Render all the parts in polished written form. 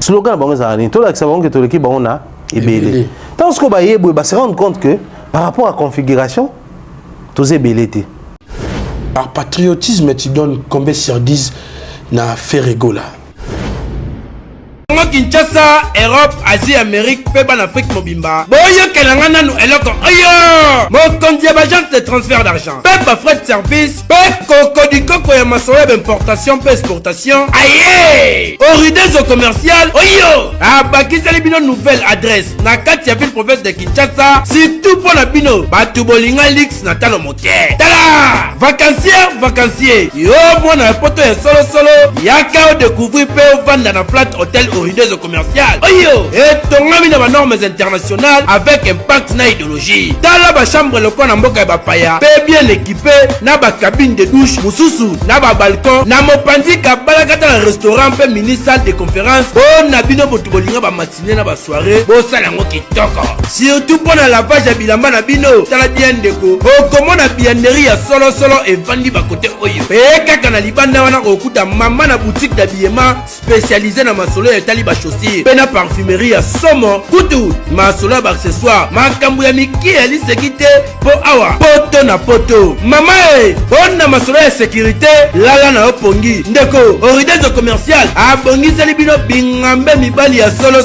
slogan bon ça ni tout là que ça bon que tout l'équipe bon a ébélé tant ce qu'on va y se rendre compte que par rapport à la configuration tous ébélés. Par patriotisme tu donnes combien sur 10 na Ferrego là? Kinshasa, Europe, Asie, Amérique, Peba en Afrique, Mobimba. Boyo Kelangana nous eloko. Ayo! Mon compte d'agence de transfert d'argent. Peba frais de service. Peba Coco du Coco et Massoeb importation, Peba exportation. Aïe! Oridezo commercial. Oyo! Abaki Salibino nouvelle adresse. Nakati ville province de Kinshasa. Surtout pour la Bino. Batubolinga Lix Natalo Motier. Tala! Vacancier. Yo, moi na poto et solo. Yaka o découvrir Peba vendre dans flat hôtel Oridezo commercial. Oyo! Et ton ami dans les normes internationales avec impact na idéologie. Dans la chambre le coin en boka et bapaya. Bien équipé. Na ba cabine de douche. Moussousou. Na ba balcon. Na mopandi kabalakata na restaurant. Pe mini salle de conférence. Oh na bino botubolinga ba matinée na ba soirée. Bo salango kitoko. Surtout pour la lavage à bilamba na bino. Tala bien déco. Oh comment na biennerie à solo et vandi ba côté oyo. Et kaka na libanda wana okuta mama na boutique d'habillement spécialisée na masolo et tali ba chaussures. Pena parfumerie à somo. Kutu masolo ba accessoires. Makambu ya miki eli sekite po awa. Poto na poto. Mama on na masolo ya sécurité. Lala na opongi. Ndeko Oridezo commercial. Abongi salibino bingambe mibali ya solo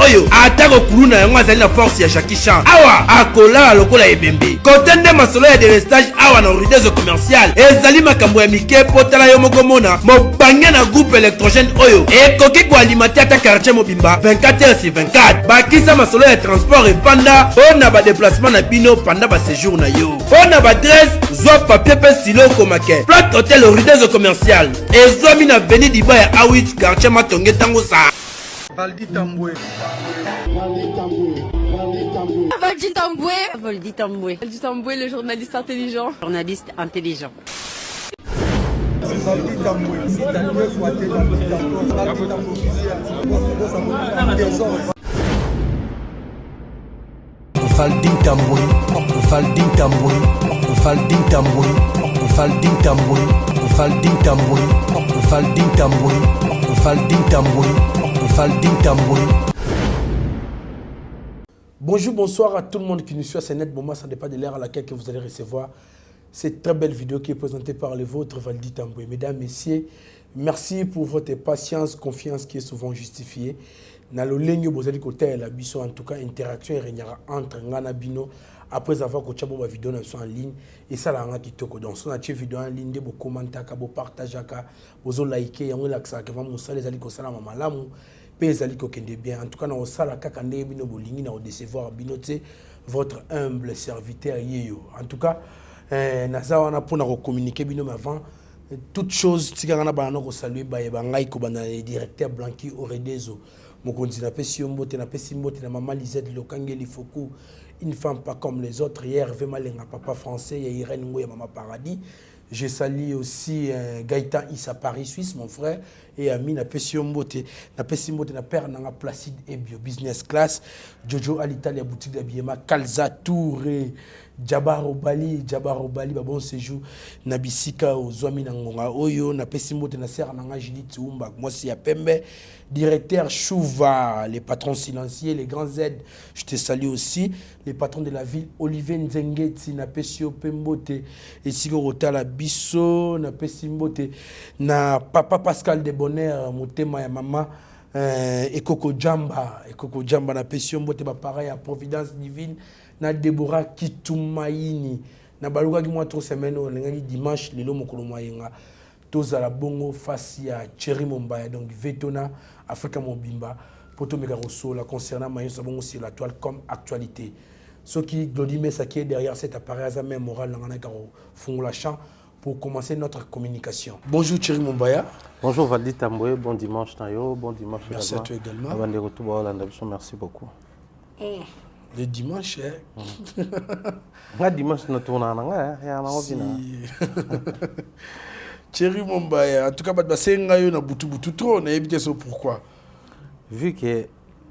oyo. Atako kuluna yango azali na force ya Shakishan. Awa akola lokola ebembe. Kotende masolo ya délestage awa na Oridezo commercial. Ezali makambu ya mike potala yo mokomona. Mobanya na groupe électrogène oyo. Ekoki ko alimenter ata quartier mobimba 24h/24. Bakisa masolo ya transport et panda. On a ba déplacement na bino pendant ba séjour na yo. On a ba adresse zwa papier pe stylo komake. Plate hôtel Oridezo commercial. Ezwami na avenue Dibaya Awit quartier Matonge tango sa. Valdi Tamboué, le journaliste intelligent. Bonjour, bonsoir à tout le monde qui nous suit à ce net moment, ça dépend de l'heure à laquelle que vous allez recevoir cette très belle vidéo qui est présentée par les vôtres, Valdi Tamboué. Mesdames, Messieurs, merci pour votre patience, confiance qui est souvent justifiée. Dans le ligne, vous allez côté la biso, en tout cas, interaction et régnera entre Ngana Bino après avoir que tu as vidéo en ligne et ça la qui toko donc son vidéo en ligne de vous commenter, vous partager, vous liker, vous l'accès que vous allez aller comme ça la malamu. Bien. En tout cas, on sala kakande bino bolingi na décevoir binote votre humble serviteur yeyo. En tout cas, naza wana pona ko communiquer bino avant toute chose tikanga na bana ko saluer ba ngai ko bana directeur Blanqui Oridezo. Mokonzi na pesi mbote na pesi mbote na maman Lisette Lokangeli Fokou, une femme pas comme les autres. Hier Malenga papa français et Irène Ngoya maman Paradis. Je salue aussi Gaëtan Issa Paris Suisse, mon frère, et ami na Pessi Mbote na père na Placide et Bio Business Class, Jojo à l'Italie boutique d'habillement, Kalza Touré, Jabaro Bali, bon séjour, na Bisika aux Zoami na Ngonga Oyo, na Pessi Mbote na Serre na Judith Umba, moi c'est à Pembe, directeur Chouva, les patrons silencieux, les grands Z, je te salue aussi, les patrons de la ville, Olivier Nzengeti, na Pessi Pembote, et Sigorota la Bisso, na Pessi Mbote, na Papa Pascal de Bonheur, Motema ya Mama, et Coco Jamba na Pessi Mbote, pareil à Providence Divine, na Deborah Kitumaini, na Baluga qui moi 3 semaines, dimanche, le mokolo moyenga. Tozala bongo face à Thierry Mombaya, donc Vetona, Africa Mobimba, Poto Megaroso, la concernant Maïs Sabongo sur la toile comme actualité. Ce qui Glodimé Saké derrière cet appareil, ça même moral, font la chant pour commencer notre communication. Bonjour Thierry Mombaya. Bonjour Valdi Tamboué, bon dimanche Nayo, bon dimanche. Merci à toi également. Avant de retour à Hollande, merci beaucoup. Le dimanche, Le dimanche, nous tournons, Thierry Mombaya, en tout cas, c'est un boutou trop, on a évité ça pourquoi? Vu que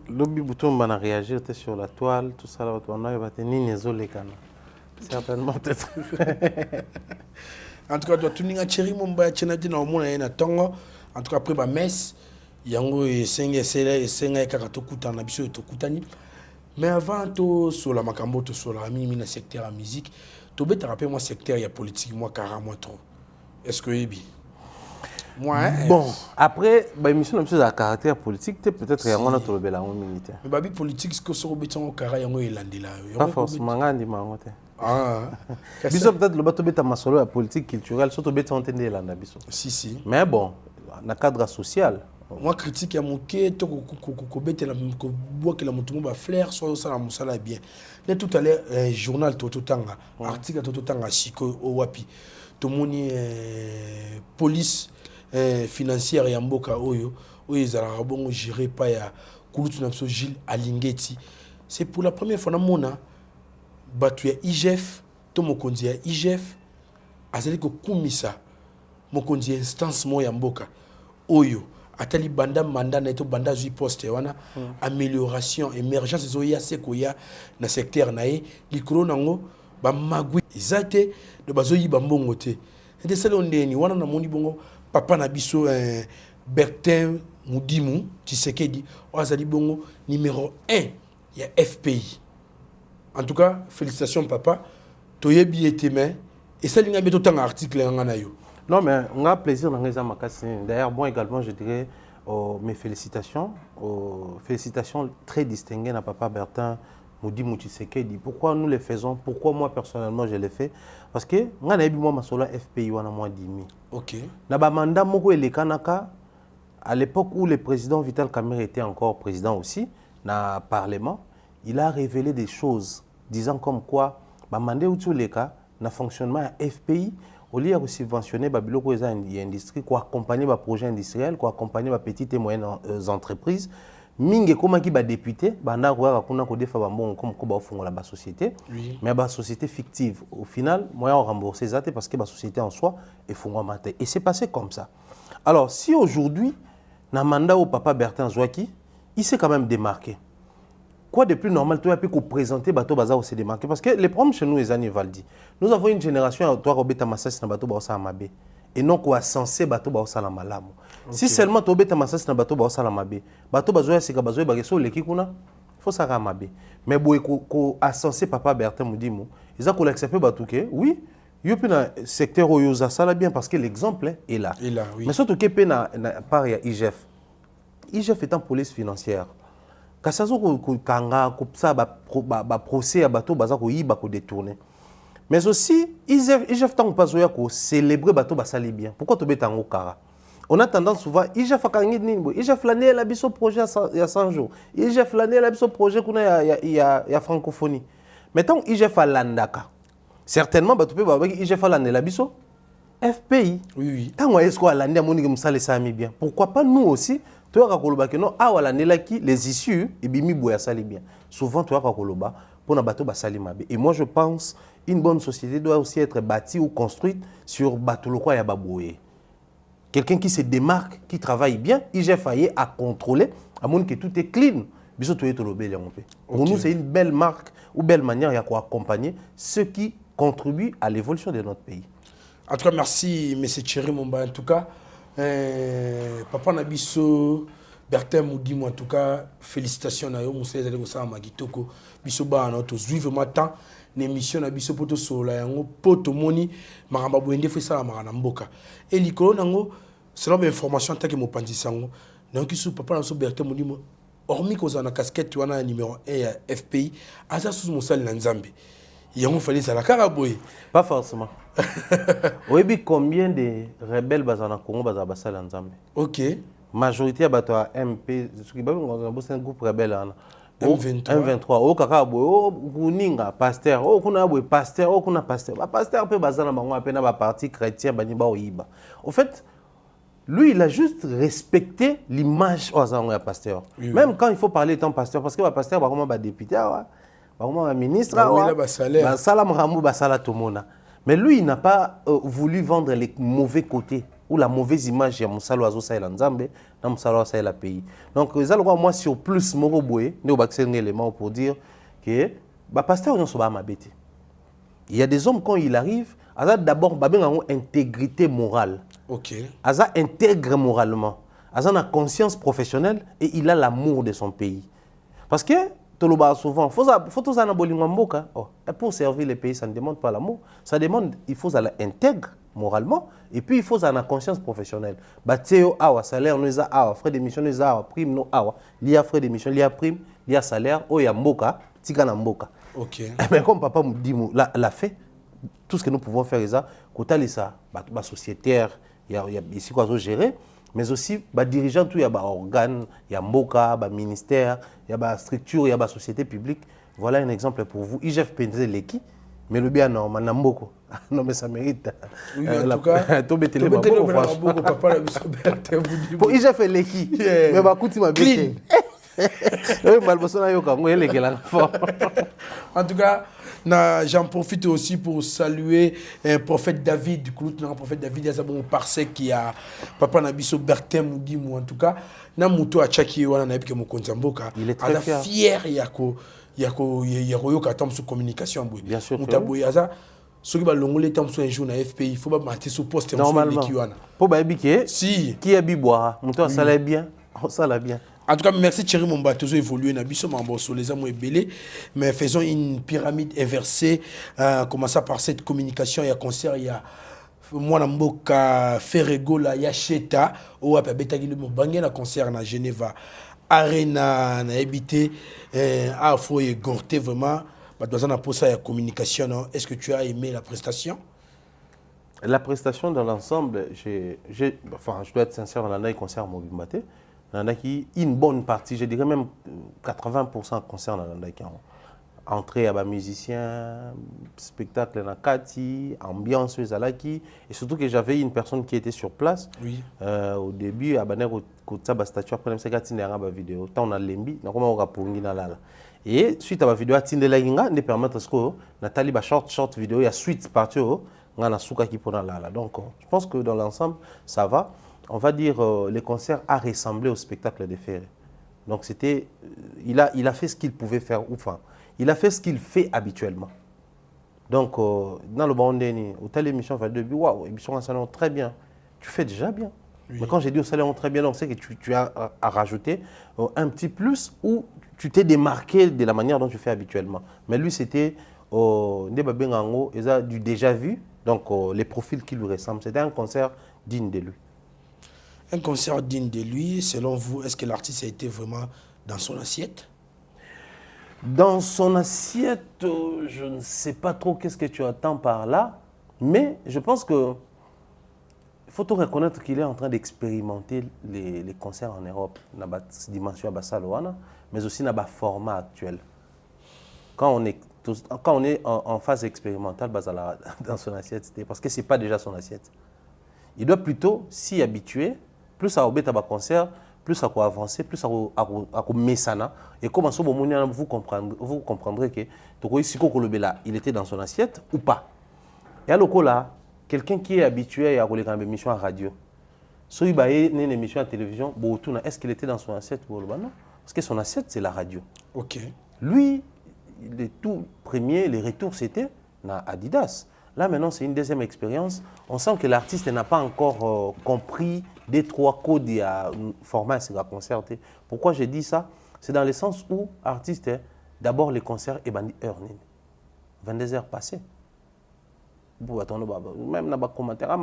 l'objet bouton va réagir sur la toile, tout ça, on a tenir les canaux. Certainement, peut-être. En tout cas, tu as Thierry Mombaya, tu as dit, en tout cas, après ma messe, yango esenga kaka tokutana biso tokutani. Mais avant tout sur la makambo to sur la mimi na secteur la musique, to beta rappel moi secteur ya politique moi cara moi trop. Est-ce que ebi? Moi bon, après bah émission de à caractère politique, peut-être yango na to lobela en militaire. Mais babi politique ce que so beta en cara yango elandela. Pas forcément ngandi mango te. Ah. Biso peut-être le bato beta masolo la politique culturelle, surtout beta entendre elanda biso. Si. Mais bon, na cadre social. Moi critique ya moké to ko beta la ko bois que la mutumo ba flair so ça la musala bien. Mais tout à l'heure journal to tanga, article to tanga chiko o wapi. To moni police financière ya mboka oyo ezala bongo géré pa ya kulutu na biso Gilles Alingeti. C'est pour la première fois na mona batu ya IGF to mokonzi ya IGF azali ko kumisa mokonzi instance mo ya mboka oyo atali banda mandat na eto banda zui poste wana amélioration émergence zoya sekoya na secteur nae likolo nango ba magui izate de bazoyi bambongo te ete sele ondeni wana na moni bongo papa na biso Bertin Mudimu Tshisekedi azali bongo numéro 1 ya FPI. En tout cas, félicitations papa. Toyebi eteme et ça linga beto tanga article ngana yo. Non mais on a plaisir dans les amakasi. D'ailleurs moi également je dirais mes félicitations très distinguées à papa Bertin Mudimu Tshisekedi. Pourquoi nous les faisons? Pourquoi moi personnellement je les fais? Parce que ngana yebi moi masola FPI wana moi dimi. OK. Na ba mandat moko elekanaka à l'époque où le président Vital Kamerhe était encore président aussi na parlement, il a révélé des choses disant comme quoi ba mandé ou tous les cas na fonctionnement à FPI au lieu de subventionner ba biloko eza industrie quoi accompagner ba projet industriel quoi accompagner ba petites et moyennes entreprises mingi koma ki ba député banda ko kuna ko defa ba mbongo comme ko ba fongola ba société mais ba société fictive au final moyen rembourser ça parce que ba société en soi est fongola maté et c'est passé comme ça. Alors si aujourd'hui na mandat au papa Bertin Zouaki il s'est quand même démarqué. Quoi de plus normal, tu as pu présenter Bateau Bazar aussi démarqué. Parce que les problèmes chez nous, les années Valdi, nous avons une génération, toi, Robert Massas, na Bateau Bazar Amabé. Et non, quoi, censé Bateau Bazar Malamu. Si seulement tu Robert Massas, na Bateau Bazar Amabé, Bateau Bazar, c'est que Bazar, Bagesso, les Kikuna, il faut ça Amabé. Mais si tu as censé Papa Bertin Mudimu, ils ont accepté Batouké, oui, il y a un secteur où ils ont bien parce que l'exemple est là. Oui. Mais surtout qu'il y a part IGF. IGF est en police financière. Quand ça se ba procès à bateau baza ko yiba ko détourner. Mais aussi IGF tant pas zoya ko célébrer bateau basali bien. Pourquoi to betango kara? On a tendance souvent IGF akangi nimbo. IGF l'année la biso projet il y a 100 jours. IGF l'année la biso projet kuna ya francophonie. Mais tant IGF landaka. Certainement bateau pe ba IGF l'année la biso FPI. Oui. Tant est-ce qu'on l'année moni que musale ça bien. Pourquoi pas nous aussi? Tu as les issues et bimi boya sali bien. Souvent tu as kakoloba pour na bateau basali mabe. Et moi je pense une bonne société doit aussi être bâtie ou construite sur bateau le quoi ya baboué. Quelqu'un qui se démarque, qui travaille bien, IGF à contrôler, à mon que tout est clean. Biso tu es tolobé les rompé. Pour nous c'est une belle marque ou belle manière ya quoi accompagner ceux qui contribuent à l'évolution de notre pays. En tout cas merci monsieur Thierry Momba en tout cas. Papa Nabiso Bertin Mudimu en tout cas félicitations à vous monsieur allez ça magitoko biso ba na to suivre matin l'émission Nabiso poto sola yango poto moni maramba boende fait ça marana mboka et likolo nango selon mes informations tant que mo pandisango donc sous papa Nabiso Bertin Mudimu hormis qu'on a na casquette wana numéro 1 ya FPI asa sous mon sal na Nzambe yango fallait ça la karaboy pas forcément. Oui, combien de rebelles bazana Congo bazana basala Nzambe? OK. Majorité à bato à MP, c'est un groupe rebelle M23. O kaka boy, o kuninga pasteur, o kuna boy pasteur, o kuna pasteur. Ba pasteur pe bazana bango apena ba parti chrétien baniba oyiba. En fait, lui il a juste respecté l'image aux ya pasteur. Oui, même quand il faut parler étant pasteur parce que ba pasteur ba comment ba député ba comment ba ministre ba sala mramou ba sala tomona. Mais lui, il n'a pas voulu vendre les mauvais côtés ou la mauvaise image de Moussalo Azo Saïla Nzambe dans Moussalo Saïla pays. Donc, moi, sur plus, Moroboué, nous avons un élément pour dire que pasteur ne pas m'abêter. Il y a des hommes, quand ils arrivent, d'abord, ils ont une intégrité morale. OK. Ils intègrent moralement. a une conscience professionnelle et il a l'amour de son pays. Parce que, souvent, il faut tous et pour servir le pays, ça ne demande pas l'amour. Ça demande, il faut aller intègre moralement et puis il faut avoir une conscience professionnelle. Bateo awa salaire nous a awa frais d'émission nous a awa prime nous awa liya frais d'émission liya prime liya salaire o ya mboka tika na mboka. OK. Mais comme papa me dit l'a fait, tout ce que nous pouvons faire est ça côté ça ba sociétaire il y a ici quoi gérer mais aussi ba dirigeant tout il y a ba organe il y a mboka ba ministère il y a ba structure il y a ba société publique. Voilà un exemple pour vous. IGF Penze Leki mais le bien non manamboko non mais ça mérite. Oui, en tout cas to betele maboko papa la bisoberte vous dit pour IGF Leki mais ba kuti ma bete oui malbosona yoka ngwele kela fort. En tout cas, j'en profite aussi pour saluer prophète David, prophète David Yazabon Parsec qui a papa Nabiso Bertin Moudimou en tout cas, na muto a chaki wana na epike Mokonzamboka. Il est très fier yako yoka tam sur communication boy. Bien sûr. Mutaboy aza soki ba longole tam sur un jour na FPI, il faut pas mater sur poste normalement. Pour ba ebike si qui a biboa, muto ça l'a bien, ça l'a bien. En tout cas, merci Thierry Momba, toujours évolué. Nous avons les amours belés, mais faisons une pyramide inversée. Commençons par cette communication. Il y a concert, il y a moi Mboka Ferrego, il y a Cheta, ou à Betagui le Mobangé, la concert à Genève, Arena, na habité, Afro et Gorté vraiment. Dans un poste de communication, est-ce que tu as aimé la prestation? La prestation dans l'ensemble, je dois être sincère, dans l'année concert Mobimbaté. Une bonne partie, je dirais même 80% concerne qui entrée à des musiciens, spectacle na kati, ambiance et surtout que j'avais une personne qui était sur place. Oui. Au début, à baner au statue après même c'est gati na ba vidéo. Tant on a lembi, na comment on rapongi na lala. Et suite à la vidéo atinde la inga ne permettre ce que Nathalie ba short vidéo il y a suite partie ngana suka qui pona lala. Donc je pense que dans l'ensemble ça va. On va dire les concerts a ressemblé au spectacle de Ferré. Donc c'était, il a fait ce qu'il pouvait faire, enfin, il a fait ce qu'il fait habituellement. Donc dans le Bandeni, au tel émission, on va dire waouh, émission un salon très bien. Tu fais déjà bien. Oui. Mais quand j'ai dit au salon très bien, donc c'est que tu as à rajouter un petit plus où tu t'es démarqué de la manière dont tu fais habituellement. Mais lui c'était du déjà vu, donc les profils qui lui ressemblent. C'était un concert digne de lui. Un concert digne de lui, selon vous, est-ce que l'artiste a été vraiment dans son assiette? Dans son assiette, je ne sais pas trop qu'est-ce que tu attends par là, mais je pense que il faut tout reconnaître qu'il est en train d'expérimenter les concerts en Europe, dans la dimension Bassaloana, mais aussi dans le format actuel. Quand on est en phase expérimentale dans son assiette, c'est parce que ce n'est pas déjà son assiette. Il doit plutôt s'y habituer. Plus à obéir à concert, plus à quoi avancer, plus à messana. Et comme vous comprendrez que il était dans son assiette ou pas. Et à là, quelqu'un qui est habitué à une émission à radio, si il y a une émission à télévision, est-ce qu'il était dans son assiette ou pas? Non, parce que son assiette c'est la radio. Ok. Lui, les tout premiers, les retours c'était na Adidas. Là, maintenant, c'est une deuxième expérience. On sent que l'artiste n'a pas encore compris des trois codes et format c'est la concerté. Pourquoi j'ai dit ça? C'est dans le sens où l'artiste, d'abord les concerts et bandi heure 22 heures passées. Même dans les commentaires,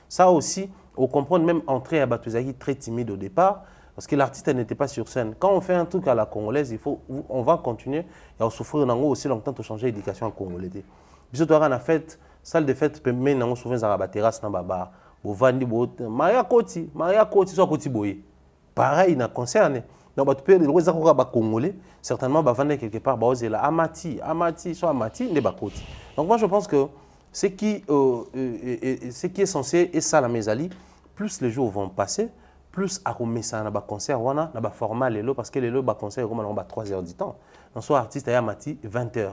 ça aussi, on comprend même entrer à Batuzaki très timide au départ. Parce que l'artiste n'était pas sur scène. Quand on fait un truc à la congolaise, on va continuer et on souffre aussi longtemps de changer l'éducation en congolais. Puis on a fait salle de fête, mais on souvent à la terrasse dans baba. Au vandi Maria Koti soit Koti boye. Pareil, il a concerné. Donc tu peux les congolais, certainement vendre quelque part là Amati soit Amati ne ba Koti. Donc moi je pense que ce qui est censé et ça la mésali, plus les jours vont passer, plus à remettre ça dans le concert, on a un format parce que les concert on a 3 heures du temps. Donc soit artiste à Mati 20 h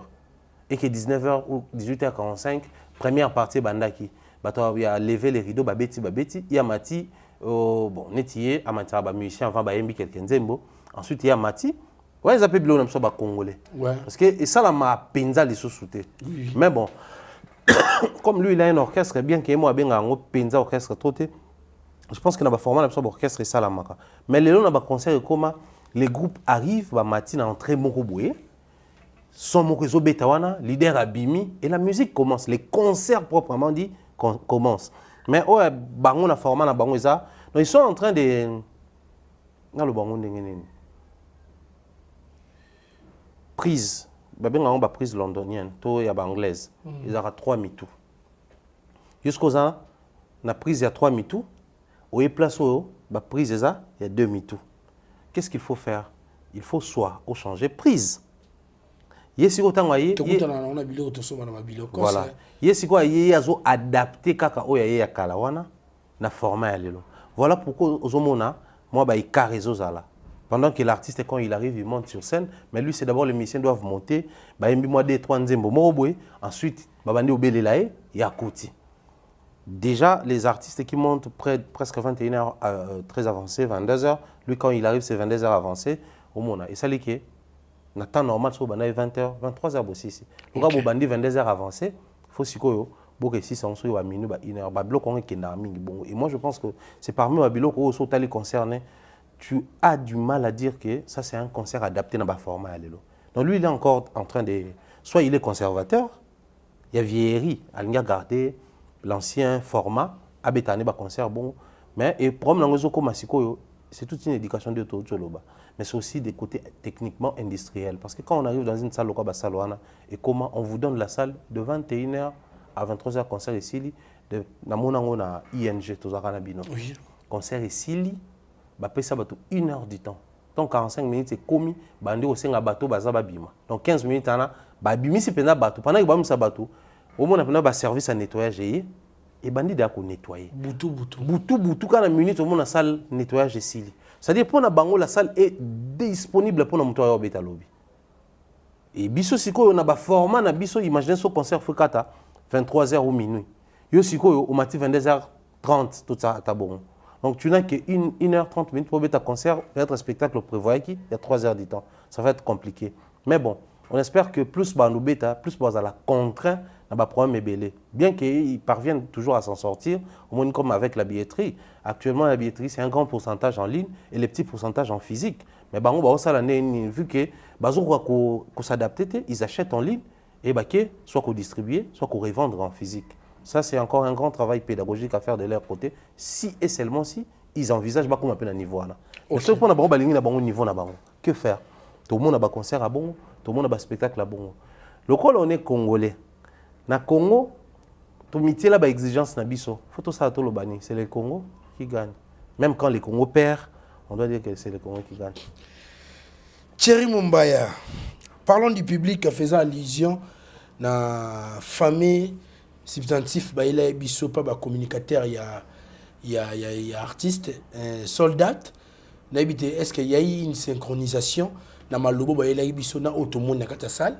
et que 19 h ou 18h45 première partie bandaki. Il y a levé les rideaux babeti il y a Mati bon netier Amati ba musicien avant ba yembi quelqu'un nzembo. Ensuite il y a Mati ouais ça peut bilo na so ba congolais. Ouais. Parce que et ça la ma penza les sous-souté. Mais bon comme lui, il a un orchestre, bien qu'il y ait un penza orchestre trop. Je pense qu'il y a un format d'orchestre et ça la marque. Mais les gens ont un concert comment les groupes arrivent, matin en très bon reboué. Son mokozo betawana, leader abimi et la musique commence. Les concerts proprement dit commencent. Mais oh, bangon a format na bango ça. Donc ils sont en train de le bangon prise. On a prise londonienne, to ya anglaise. Ils ont 3 mitou. Jusqu'aux ans, la prise il y a 3 mitou. Au place où la prise il y a 2 mitou. Qu'est-ce qu'il faut faire? Il faut soit changer prise. Yesi ko tanga ye on a biloko to soma na mabiloko voilà yesi ko ye azo adapter kaka oya ye ya kala wana na format ya lelo. Voilà pourquoi ozomona moi ba ikarezo zala pendant que l'artiste quand il arrive il monte sur scène, mais lui c'est d'abord les musiciens doivent monter ba yembi moi 2-3 nzembo mobwe, ensuite ba bandi obelela ye ya koti. Déjà les artistes qui montent presque 21h très avancé 22h, lui quand il arrive c'est 22h avancé au mona et ça liké na temps normal sur 20h 23h aussi. Le gars bandi 22h avancé, faut sikoyo boke 600 sur 1 minute 1 heure ba bloc on est mingi bon. Et moi je pense que c'est parmi les blocs où sont les concernés, tu as du mal à dire que ça c'est un concert adapté dans ba format lelo. Donc lui il est encore en train de soit il est conservateur, il y a vieillerie, il a gardé l'ancien format abetane ba concert bon, mais et problème nangozo comme sikoyo c'est toute une éducation de tout loba. Mais c'est aussi des côtés techniquement industriels. Parce que quand on arrive dans une salle, et comment on vous donne la salle de 21h à 23h, concert ici, de na ING, oui. Concert ici, ça va 1 heure du temps. Donc 45 minutes, c'est commis, bandi au senga bateau, bima. Donc 15 minutes, bimi si pena bateau. Pendant que bami sa bateau, au moins on a un service à nettoyage et bandi d'accord nettoyer. Boutou, quand la minute, au moins la salle nettoyage ici. C'est-à-dire pour la bango la salle est disponible pour notre obéta lobby. Et biso siko on a ba format na biso imaginez ce concert fukata 23h ou minuit. Yo siko au matin 22h30 tout ça ta bon. Donc tu n'as que 1h30 minutes pour ta concert, peut-être spectacle prévoit qui il y a 3 heures du temps. Ça va être compliqué. Mais bon, on espère que plus bango beta, plus à la contraint na ba problème belé. Bien qu'ils parviennent toujours à s'en sortir, au moins comme avec la billetterie. Actuellement la billetterie c'est un grand pourcentage en ligne et les petits pourcentages en physique. Mais bango ba ça l'année vu que bazo ko s'adapter, ils achètent en ligne et soit qu'on distribuer, soit qu'on revendre en physique. Ça c'est encore un grand travail pédagogique à faire de leur côté, si et seulement si ils envisagent pas comme un peu à niveau là. Okay. Ce qu'on a bango balingi na bango niveau na bango. Que faire? Tout le monde a ba concert à bon, tout le monde a ba spectacle à bon. Le col on est congolais. Na Congo, tout métier là ba exigence na biso. Faut tout ça tout le bani, c'est le Congo qui gagne. Même quand les Congo perdent, on doit dire que c'est le Congo qui gagne. Thierry Mumbaya, parlons du public faisant allusion na famille substantif ba il a biso pas ba communicateur il y a artiste soldat na habité est-ce qu'il y a eu une synchronisation na malobo ba il a biso na automone na kata salle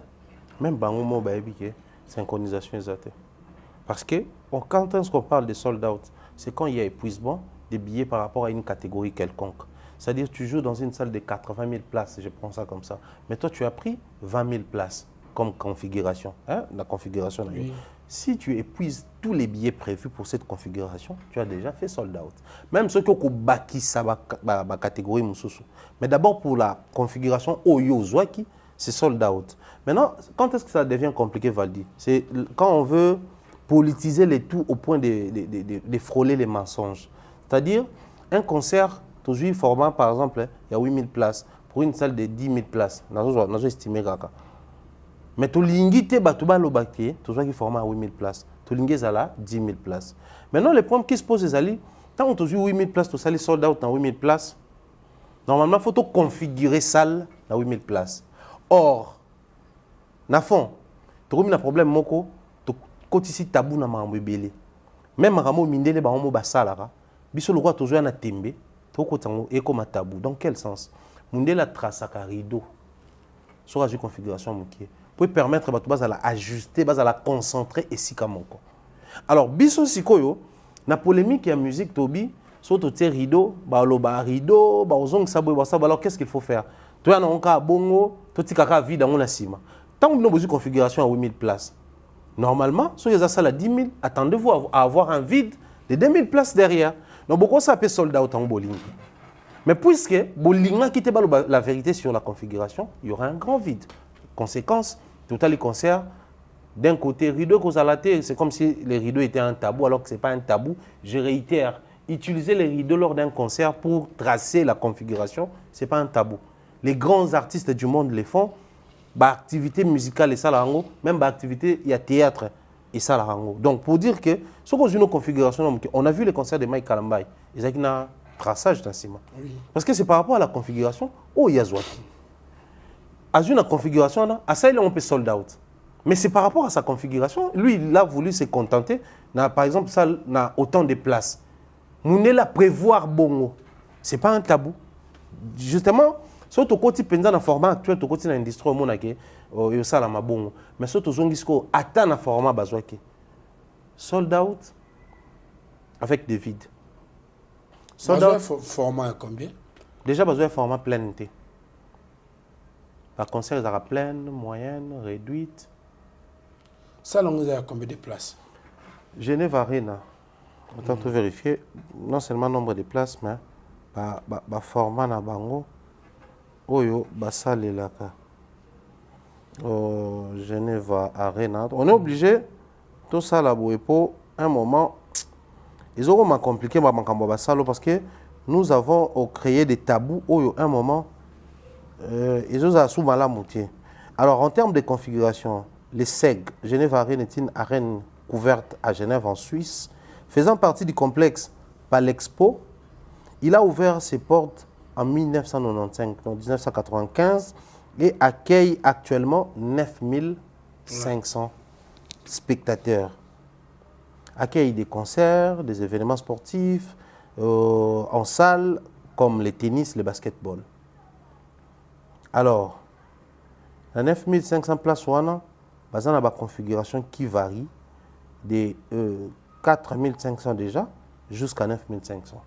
même bango mo ba ebike synchronisation exacte. Parce que quand on parle de sold out, c'est quand il y a épuisement des billets par rapport à une catégorie quelconque. C'est-à-dire tu joues dans une salle de 80 000 places, je prends ça comme ça. Mais toi, tu as pris 20 000 places comme configuration. Hein? La configuration. Oui. Si tu épuises tous les billets prévus pour cette configuration, tu as déjà fait sold out. Même ceux qui ont bâti la catégorie Moussoussou. Mais d'abord pour la configuration Oyo Zwaki, c'est sold out. Maintenant, quand est-ce que ça devient compliqué, Valdi? C'est quand on veut politiser les tout au point de frôler les mensonges. C'est-à-dire, un concert, toujours format, par exemple, il y a 8 000 places. Pour une salle de 10 000 places, nous avons estimé ça. Mais tout l'ingité, toujours qui format à 8 000 places. Tout l'ingé, ça là, 10 000 places. Maintenant, le problème qui se pose, c'est quand on a 8 000 places, tout ça, les sold out dans 8 000 places, normalement, il faut configurer salle dans 8 000 places. Or, na fond, tu as un problème moko, tu as ici tabou na mambo belé. Même ramo mindele ba homo basalara, biso le roi toujours na tembe, to ko tango e comme tabou. Dans quel sens? Mundela trasaka rideau. Sur la configuration mokié pour permettre ba to bazala ajuster, bazala concentrer et si kamoko. Alors biso sikoyo na polémique ya musique tobi, so to te rideau, ba loba rideau, ba ozong sabo ba sabo. Alors qu'est-ce qu'il faut faire? Tu as un bongo, tu as vide dans la cima. Tant que nous avons une configuration à 8 000 places, Normalement, si vous avez ça à 10 000, attendez-vous à avoir un vide de 2 000 places derrière. Donc, beaucoup ça peut sold out en bowling. Mais puisque Bolinga qui la vérité sur la configuration, il y aura un grand vide. Conséquence, tout à les concerts, d'un côté, rideau cause à la télé, c'est comme si les rideaux étaient un tabou, alors que ce n'est pas un tabou. Je réitère, utiliser les rideaux lors d'un concert pour tracer la configuration, ce n'est pas un tabou. Les grands artistes du monde les font. Bah, activité musicale et ça la rango, même bah, activité il y a théâtre et ça la rango. Donc pour dire que ce qu'on a une configuration, on a vu les concerts de Mike Kalambay, ils ont un traçage dans ciment. Oui. Parce que c'est par rapport à la configuration, oh il y a Zouaki. À une configuration, à ça on peut sold out. Mais c'est par rapport à sa configuration, lui il a voulu se contenter, par exemple ça n'a autant de places. Mounela prévoir bongo, c'est pas un tabou. Justement. Surtout quand tu penses dans le format actuel, tu continues dans l'industrie au monde et ça la mabongo. Mais surtout zongisco atteint le format bazouaki. Sold out avec des vides. Sold out format combien? Déjà besoin format plein. Par concert il y aura pleine, moyenne, réduite. Ça on a combien de places? Genève Arena. Autant vérifier non seulement nombre de places mais format na bango. Oyo basale laka Genève Arena. On est obligé tout ça là pour un moment ils auront compliqué parce que nous avons créé des tabous oyo un moment ils ont souvent la moitié. Alors en termes de configuration, les SEG Genève Arena est une arène couverte à Genève en Suisse, faisant partie du complexe Palexpo. Il a ouvert ses portes en 1995, donc 1995, et accueille actuellement 9500 spectateurs. Accueille des concerts, des événements sportifs, en salle, comme les tennis, le basketball. Alors, la 9500 places, on a une configuration qui varie de 4500 déjà jusqu'à 9500.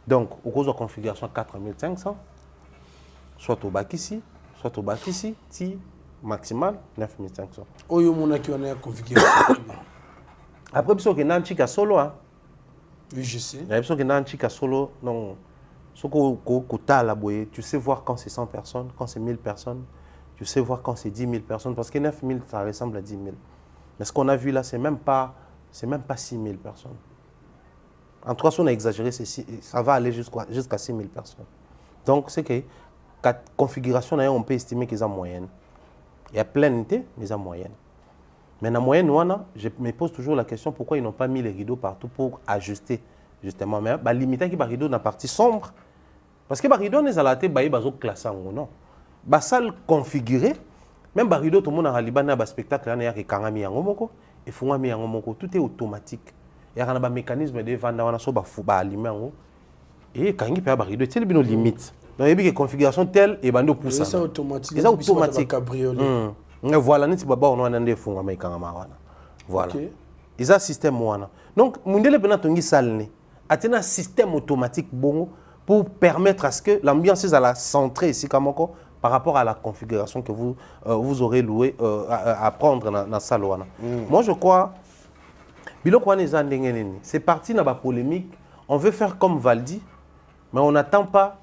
Donc, au cause de configuration 4500, soit au bac ici, soit au bac ici, si maximal 9500. Oyo mona qui on a configuration. Après, il y a un chica solo. Oui, je sais. Il y a un chica solo. Non, tu sais voir quand c'est 100 personnes, quand c'est 1000 personnes. Tu sais voir quand c'est 10 000 personnes. Parce que 9 000, ça ressemble à 10 000. Mais ce qu'on a vu là, c'est même pas 6 000 personnes. En 3 on a exagéré, ça va aller jusqu'à 6 000 personnes. Donc, c'est que la configuration, on peut estimer qu'ils ont moyenne. Il y a plénité, mais ils ont moyenne. Mais dans la moyenne, je me pose toujours la question pourquoi ils n'ont pas mis les rideaux partout pour ajuster, justement. Mais limiter les rideaux dans la partie sombre. Parce que les rideaux, ils ont classé en non. Les salles configurées, même les rideaux, tout le monde a un spectacle, il y a tout est automatique. Il y a un mécanisme de vente et quand il y a un rideau, c'est une limite. Donc il y a une configuration telle et il pousse. C'est automatique. C'est automatique. Voilà, voilà. Ils ont un système. Donc, il y a un système automatique pour permettre à ce que l'ambiance soit centrée ici par rapport à la configuration que vous aurez loué à prendre dans la salle. Moi, je crois. C'est parti dans la polémique. On veut faire comme Valdi, mais on n'attend pas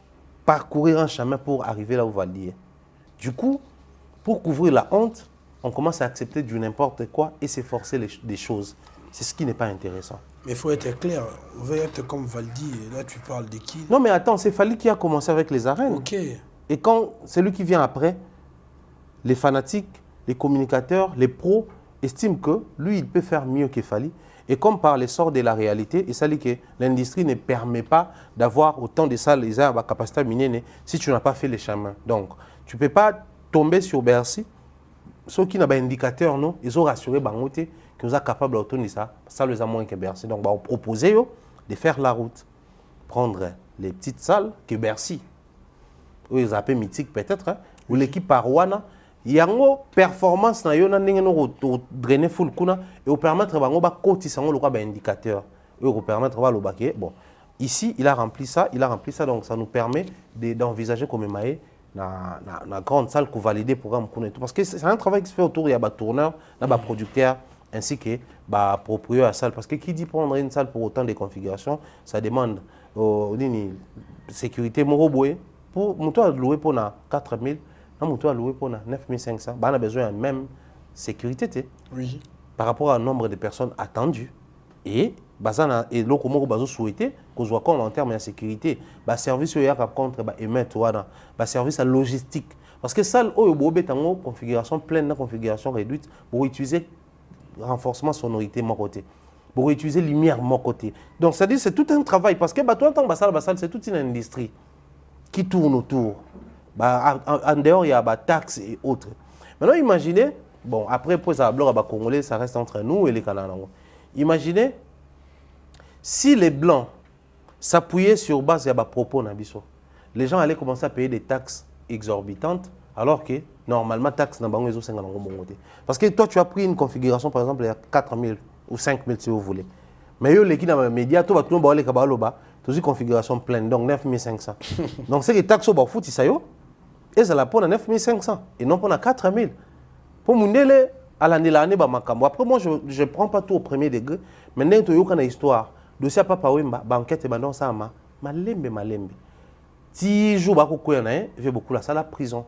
parcourir un chemin pour arriver là où Valdi est. Du coup, pour couvrir la honte, on commence à accepter du n'importe quoi et s'efforcer des choses. C'est ce qui n'est pas intéressant. Mais il faut être clair. On veut être comme Valdi. Et là, tu parles de qui? Non, mais attends, c'est Fali qui a commencé avec les arènes. Ok. Et quand celui qui vient après, les fanatiques, les communicateurs, les pros, estiment que lui, il peut faire mieux que Fali. Et comme par l'essor de la réalité, il s'agit que l'industrie ne permet pas d'avoir autant de salles, les arbres à capacité minée si tu n'as pas fait les chemins. Donc, tu ne peux pas tomber sur Bercy. Ceux qui n'ont pas d'indicateur, ils ont rassuré Bangote qu'ils sont capables de tourner ça. Ça les a moins que Bercy. Donc, on proposait de faire la route. Prendre les petites salles que Bercy. Ou ils appellent mythique peut-être. Ou l'équipe Parouana. Il y a une performance qui drainer full kuna et vous permettre de cotiser le indicateur et vous permettre de bon ici il a rempli ça donc ça nous permet d'envisager comme maé la grande salle pour valider le programme. Parce que c'est un travail qui se fait autour, il y a des tourneurs, des producteurs, ainsi que des propriétaires à la salle. Parce que qui dit prendre une salle pour autant de configurations, ça demande sécurité. Pour louer pour 4 000, on a loué pour 9 500. On a besoin de la même sécurité par rapport au nombre de personnes attendues. Et le comment souhaité qu'on soit en termes de sécurité, service contre émettre service logistique. Parce que ça, en configuration pleine, configuration réduite, pour utiliser renforcement sonorité mon côté, pour utiliser lumière mon côté. Donc ça dit c'est tout un travail parce que toi en tant que salle c'est toute une industrie qui tourne autour. En dehors il y a des taxes et autres. Maintenant imaginez, bon après pour ça congolais ça reste entre nous et les Canadiens. Imaginez si les blancs s'appuyaient sur base de propos nabiso, les gens allaient commencer à payer des taxes exorbitantes alors que normalement taxes n'a pas besoin de parce que toi tu as pris une configuration par exemple il y a 4 000 ou 5 000 si vous voulez. Mais eux les qui dans les médias tout le monde tous une configuration pleine donc 9 500. Donc c'est que taxes au foot ça yo et ça la pour 9 500 et non pour 4 000. Pour mundele à l'année makambo. Après moi je prends pas tout au premier degré mais n'est to yo kana histoire dossier papa wemba banquette et bandon ça malembe. Si jour ba ko koyana il fait beaucoup la salle à prison.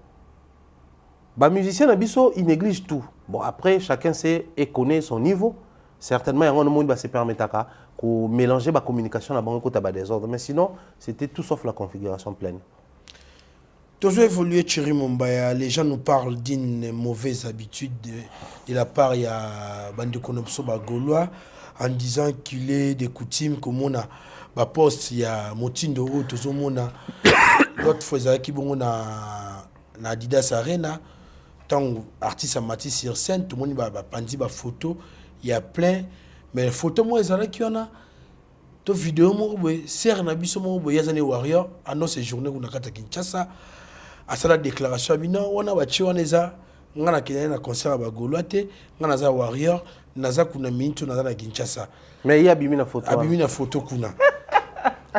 Les musiciens ils négligent tout. Bon, après, chacun sait et connaît son niveau. Certainement, il y a un monde qui se permet de mélanger la communication à la désordre. Mais sinon, c'était tout sauf la configuration pleine. Toujours évolué, Thierry Mombaya. Les gens nous parlent d'une mauvaise habitude de la part de Bande Konopso Gaulois en disant qu'il est des coutumes comme on a poste, il y a Motindo, tout le monde. L'autre fois, qui bon na Adidas Arena. Tant artiste a mati sur scène, tout le monde va prendre des photos, il y a plein. Mais les photos, moi, il y en a. Toutes les vidéos, c'est un abisso, il y a des warriors, à nos séjours, on a fait Kinshasa, à la déclaration, on a watché, on a un concert à Bagoloate, on a un warrior, on a un minute, on a un Kinshasa. Mais il y a une photo. Il y a une photo.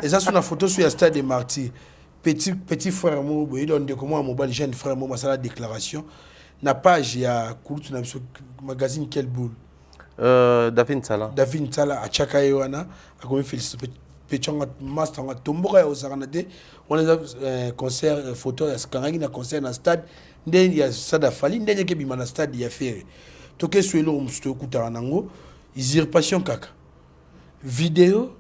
Et ça, c'est une photo sur le stade des martyrs. Petit frère, il donne des comment à mon jeune frère, moi, c'est la déclaration. Na page il y a magazine quelle boule David Nsala à Chakayoana a comme félicité Pechanga master en Tombora au Saranade on a un concert photo à Skangi un concert dans stade il y a Sada Fali ndenge ke bima na stade il y a fait toke suelo msto kutaranango usurpation kaka vidéo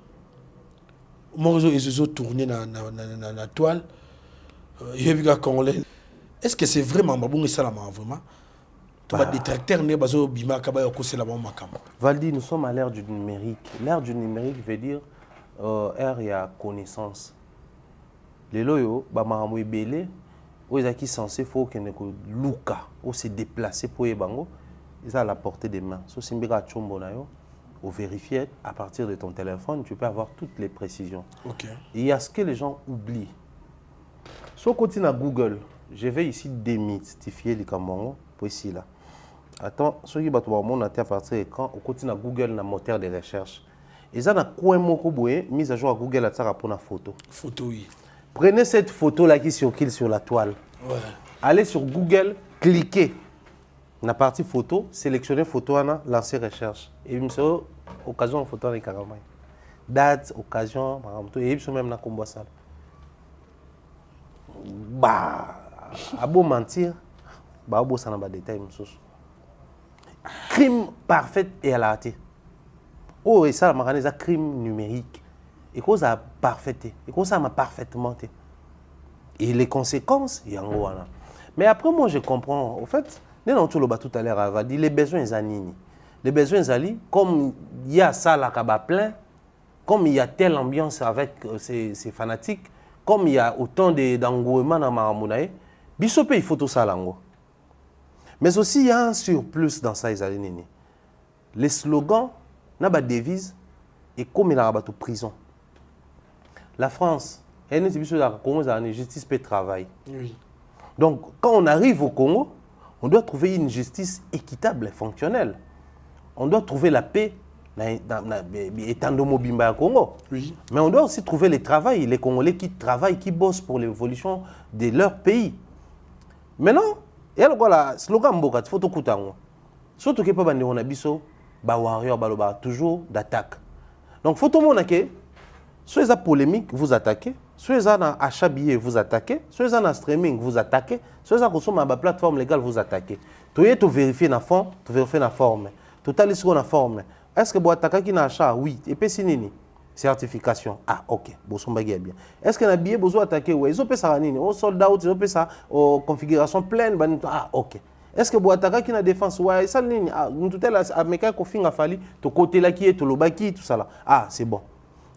morzo ezo tourner na toile yebiga congolais. Est-ce que c'est vraiment bon ça là vraiment? Tu vas détracteur ne bazo bima kaba yoko c'est la bon makam. Valdi, nous sommes à l'ère du numérique. L'ère du numérique veut dire ère il y a connaissance. Les loyo ba maramwe belé ou ezaki censé faut que ne ko luka ou se déplacer pour yebango, ils à la portée des mains. So simbeka chombo na yo ou vérifier à partir de ton téléphone, tu peux avoir toutes les précisions. OK. Et il y a ce que les gens oublient. So continue à Google. Je vais ici démystifier les Camerounais pour ici là. Attends, ceux qui battent mon à partir de quand on continue à Google dans moteur de recherche. Et ça dans quoi moko boye mise à jour à Google à ça pour la photo. Photo oui. Prenez cette photo là qui circule sur la toile. Ouais. Allez sur Google, cliquez. La partie photo, sélectionnez photo ana, lancez recherche. Et il me semble occasion photo avec carrément. Date, occasion, par exemple, et il même na combo ça. À beau mentir, à beau ça n'a pas de détails. Crime parfait et à la hâte. Oh, et ça, c'est un crime numérique. Et cause a parfaité. Et cause ça m'a parfaitement. Et les conséquences, il y a un gros. Mais après, moi, je comprends. Au fait, nous avons tout à l'heure, les besoins zanini. Les besoins zali, comme il y a ça là, plein, comme il y a telle ambiance avec ces fanatiques, comme il y a autant d'engouement dans Maramounaï, Bissopé, il faut tout ça. Mais aussi, il y a un surplus dans ça. Les slogans, il y a des devises, et comme il y a une prison. La France, elle est une justice et travail. Oui. Donc, quand on arrive au Congo, on doit trouver une justice équitable et fonctionnelle. On doit trouver la paix étant de Mobimba au Congo. Oui. Mais on doit aussi trouver les Congolais qui travaillent, qui bossent pour l'évolution de leur pays. Maintenant, il y a le slogan mboka, faut tout coûter. Surtout que pas bandi on a biso, ba warrior baloba toujours d'attaque. Donc faut tout le monde que soit les polémique vous attaquez, soit les achat billet vous attaquez, soit les streaming vous attaquez, soit les consommation ma plateforme légale vous attaquez. Tout est vérifier na fond, tu vérifier na forme. Total est na forme. Est-ce que vous attaquez qui na achat? Oui. Et puis c'est nini? Certification. Ah, ok. Bosomba bien. Est-ce que na billet besoin attaquer? Oui. Ils ont fait ça nini? Au sold out, ils ont fait ça aux configuration pleine. Ah, ok. Est-ce que vous attaquez qui na défense? Ouais. Ça nini? Ah, nous tout est là. Américain config a fallu. Tout côté là qui est tout le bas qui tout ça là. Ah, c'est bon.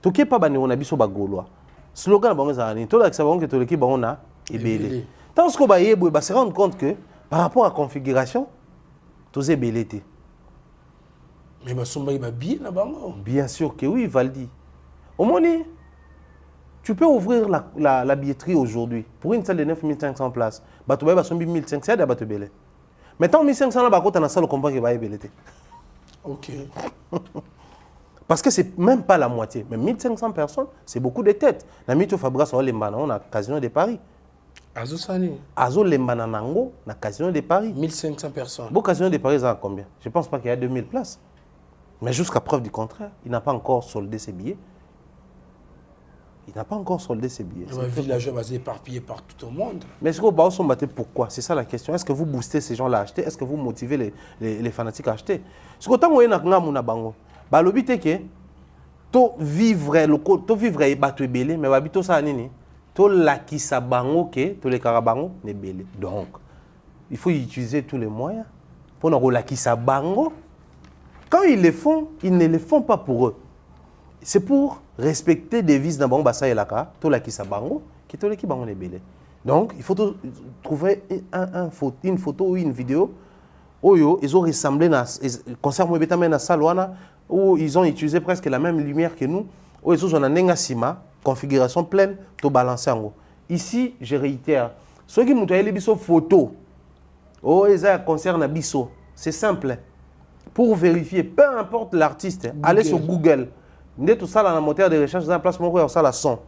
Tout qui est pas bani on a biso bagolois. Slogan bon ça nini? Tout là que ça bon que tout l'équipe bon on a ébélé. Tant ce qu'on va y se rendre compte que par rapport à la configuration, tout est ébélé. Mais il va bien là-bas. Bien sûr que oui, Valdi. Au moins, tu peux ouvrir la billetterie aujourd'hui pour une salle de 9500 places. Tu vas avoir 1500, c'est de battre belé. Maintenant, 1500 là, tu as une salle qui va belé. Ok. Parce que c'est même pas la moitié. Mais 1500 personnes, c'est beaucoup de têtes. Dans le Fabra, on a Casino de Paris. Azo Sani. Azo Lembana Nango, na Casino de Paris. 1500 personnes. Bon, Casino de Paris, ça a combien? Je ne pense pas qu'il y a 2000 places. Mais jusqu'à preuve du contraire, il n'a pas encore soldé ses billets. Il n'a pas encore soldé ses billets. Les villageois vont éparpillés partout au monde. Mais est-ce que vous sont battus pourquoi? C'est ça la question. Est-ce que vous boostez ces gens-là à acheter? Est-ce que vous motivez les fanatiques à acheter? Ce que vous avez dit, c'est que tu vivre et battre belé, mais tu ça nini? Tu lakisa bango que tu les karabango ne belé. Donc, il faut utiliser tous les moyens pour nous lakisa bango. Quand ils le font, ils ne le font pas pour eux. C'est pour respecter des vices dans Bango Bassa et Laka, tout la qui s'abango, qui tout l'équipe Bango Nebele. Donc, il faut trouver une photo ou une vidéo où ils ont ressemblé à concert Mouébétamé Salwana, où ils ont utilisé presque la même lumière que nous, où ils ont un sima, configuration pleine, tout balancé en haut. Ici, je réitère, ceux qui m'ont envoyé les photos, ils ont un concert na biso, c'est simple. Pour vérifier, peu importe l'artiste, allez sur Google. Vous tout ça dans le moteur de recherche, il y a un placement où ça la son.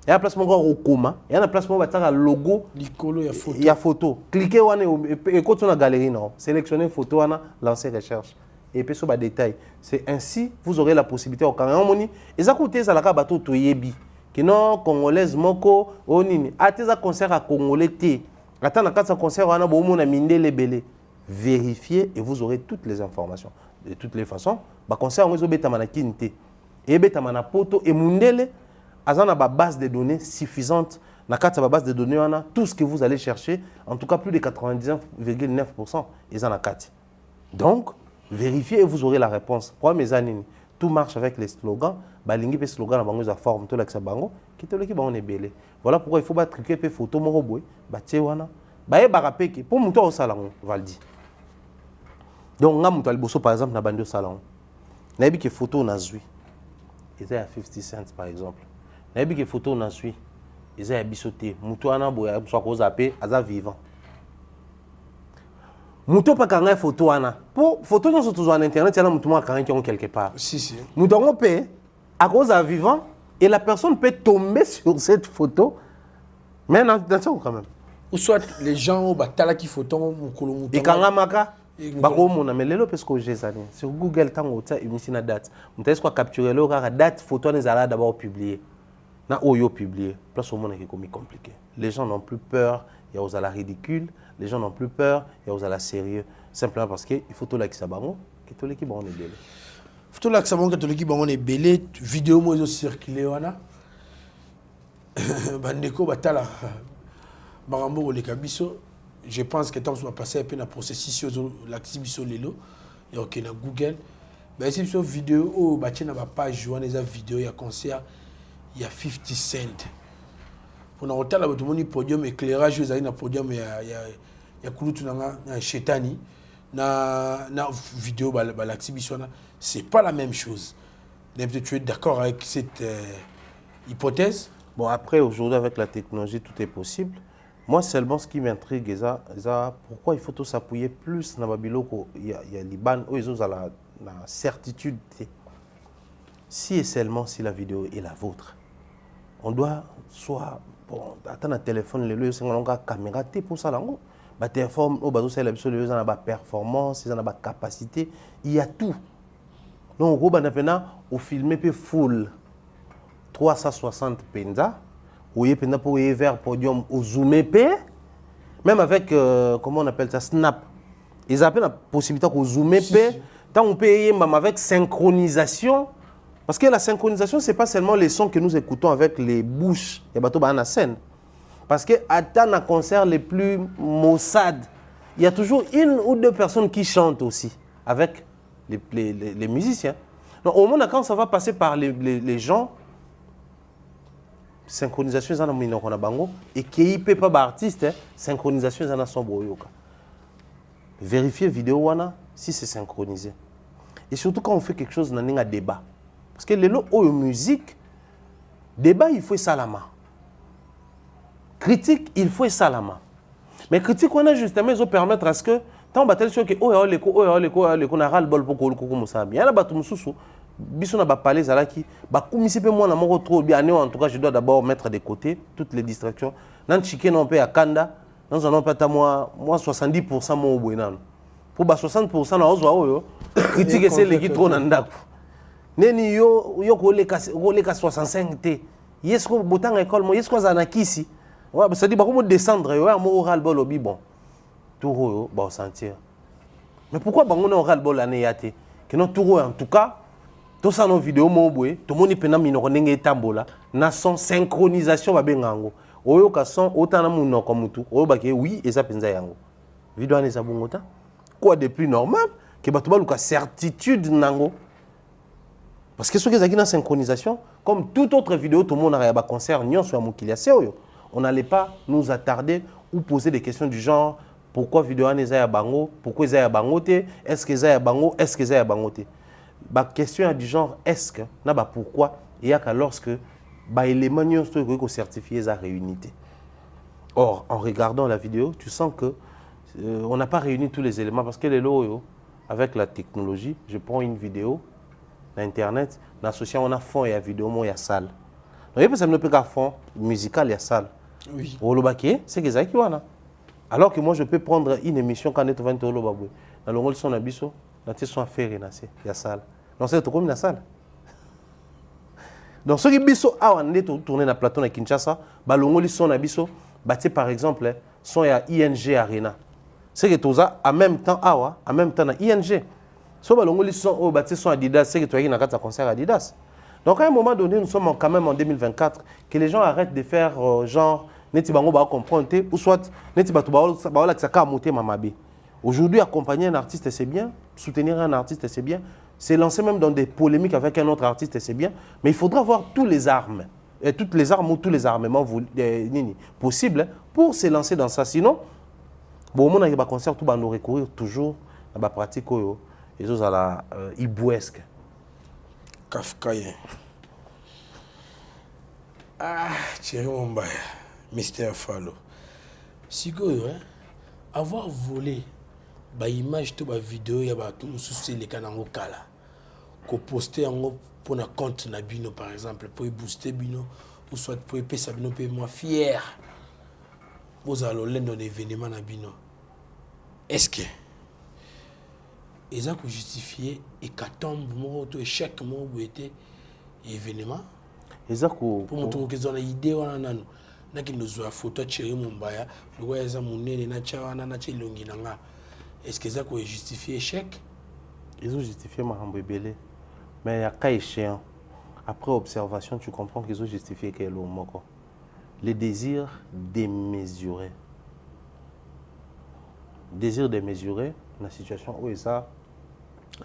Il y a un placement au coma, il y a un placement où il y a un logo, il y a photo. Cliquez et quand on a galerie, sélectionnez photo, lancez recherche. Et puis sur les détails. C'est ainsi vous aurez la possibilité au Cameroun. Et ça coûte ça la bateau to yebi. Que non congolaise moko onini. Ate ça concert à congolais té. Attends na kata concert wana bo mona mindele belé. Vérifiez et vous aurez toutes les informations. De toutes les façons, ba concert on beta mana kinte. Et beta mana poto et mundele azana ba base de données suffisante. Na kata ba base de données wana tout ce que vous allez chercher, en tout cas plus de 99,9% ils en a kati. Donc vérifiez et vous aurez la réponse. Pour mes années, tout marche avec les slogans. Balingi pe slogan na bango za forme to la bango qui te le ki ba on est belé. Voilà pourquoi il faut pas truquer pe photo mo roboué ba tchewana. Ba e barapeke pour muto au salon Valdi. Donc nga muto aliboso par exemple na bando salon. Na yebi ke photo na zui. Ils à 50 cents par exemple. Na yebi ke photo na zui. Ils à bisoté. Muto ana boya so ko zaper aza vivant. Muto pas quand une photo ana. Pour photo dans sur internet, il y a muto quand qui ont quelque part. Si. Muto on peut à cause à vivant et la personne peut tomber sur cette photo. Mais attention quand même. Ou soit les gens au batala qui photo mon colon. Et quand maka bako mona mais lelo parce que j'ai ça sur Google tango ça émission na date. Muto est-ce quoi capturer le date photo les ala d'abord publier. Na oyo publier. Place au monde qui est compliqué. Les gens n'ont plus peur, il y a aux ala ridicule. Les gens n'ont plus peur, il y a aux ala sérieux. Simplement parce qu'il faut tout là qui s'abango, que tout l'équipe on est belé. Il faut tout là qui s'abango, que tout l'équipe on est belé. Vidéo moi ils circulé wana. Bandeko batala. Barambo le kabiso. Je pense que tant que ça va passer un peu dans le processus sur l'activité lelo. Il y a OK na Google. Ben c'est sur vidéo au bâti na ba page joindre les vidéos, il y a concert, il y a 50 cents. Pour nous tout le monde podium éclairage vous avez na podium il y a kulutu na chetani na vidéo l'exhibition c'est pas la même chose. Tu es d'accord avec cette hypothèse? Bon après aujourd'hui avec la technologie tout est possible. Moi seulement ce qui m'intrigue c'est pourquoi il faut tout s'appuyer plus na babiloko il y a Liban où ils ont la certitude si et seulement si la vidéo est la vôtre. On doit soit bon, attends un téléphone, le lieu, c'est une caméra pour ça. ils ont la performance, ils ont la capacité, il y a tout. Donc, au filmer full 360 penza, ou pour vers podium au zoomé même avec comment on appelle ça, snap. Ils appellent la possibilité de zoomer tant on peut avec synchronisation. Parce que la synchronisation, ce n'est pas seulement les sons que nous écoutons avec les bouches, il y a la scène. Parce que à un concert les plus maussades, il y a toujours une ou deux personnes qui chantent aussi avec les musiciens. Donc au moment quand ça va passer par les gens, synchronisation est en bango et qui peut pas artiste, synchronisation est en sombre. Vérifier vidéo wana si c'est synchronisé. Et surtout quand on fait quelque chose dans un débat. Parce que les lots musique, débat, il faut salama. Critique, il faut salama. Mais critique, on a justement, ils ont permettre à ce que, tant on battait sur que, on a ras le bol pour qu'on le sache bien. Il y a là, on a parlé, moi, trop bien. En tout cas, je dois d'abord mettre de côté toutes les distractions. Dans le chicken, on peut à Kanda, dans un peu moi 70% mon bouinan. Pour 60%, on a critique, c'est les qui trop n'andak. Neni yo koleka 65 te. Yesko botanga école mo yesko zanakisi. Ouais, ça dit ba comment descendre yo mo oral bol obi bon. Tout yo ba sentir. Mais pourquoi bango na oral bol ane yate? Que non tout en tout cas, tout ça nos vidéos mo boé, to moni pena minoko ndenge tambola na son synchronisation ba bengango. Oyo ka son otana munoko mutu. Oyo ba ke oui et ça penza yango. Vidéo ane sa bongota. Quoi de plus normal que ba to ba luka certitude nango. Parce que ce qui est dans la synchronisation, comme toute autre vidéo, tout le monde a un concert, on n'allait pas nous attarder ou poser des questions du genre pourquoi vidéo n'est pas bango, pourquoi est bangote, est-ce que c'est bango, est-ce que c'est bangote. La question est du genre est-ce que, pourquoi, il y a que lorsque l'élément est certifié sa réunité. Or, en regardant la vidéo, tu sens que on n'a pas réuni tous les éléments parce que les lots, avec la technologie, je prends une vidéo. Internet, l'association on a fond et la vidéo, il y a salle. Donc, il y a pas fond musical, il y a salle. Oui. C'est que ça qui est. Alors que moi, je peux prendre une émission quand on est au 20 euros. Dans le rôle de son abisso, dans le son affaire, il y a salle. Donc, c'est comme la salle. Donc, ce qui est tourné dans le plateau de Kinshasa, le rôle de son abisso, par exemple, son à ING Arena. C'est que tout ça, en même temps, en même temps, ING. So balongoli son Adidas, c'est que tu as eu un concert Adidas. Donc à un moment donné, nous sommes quand même en 2024, que les gens arrêtent de faire genre neti bango ba comprendre ou soit neti batu ba la tsaka monter mamabe. Aujourd'hui, accompagner un artiste c'est bien, soutenir un artiste c'est bien, c'est lancer même dans des polémiques avec un autre artiste c'est bien, mais il faudra avoir toutes les armes ou tous les armements possibles pour se lancer dans ça. Sinon, bon on a un concert tout va nous recourir toujours à la pratique et ça la ibouesque. Kafkaïen. Ah, Thierry Mombaya, Mr. Fallo. Si avoir volé bah image tout bah vidéo ya bah tout souci les canaux kala ko poster en pour un compte na bino par exemple pour booster bino ou soit pour payer ça bino payer moi fier vous allez dans l'événement na bino est-ce que ils ont justifié et qu'attendent mon échec mon été événement pour montrer qu'ils ont une idée na qui nous a photo Thierry Mombaya le gars ils ont monné na chawana na chilongi nanga est-ce qu'ils ont justifié échec ils ont justifié Mahambo Belé mais il y a cas échéant après observation tu comprends qu'ils ont justifié que l'homme les désirs démesurés la situation où est ça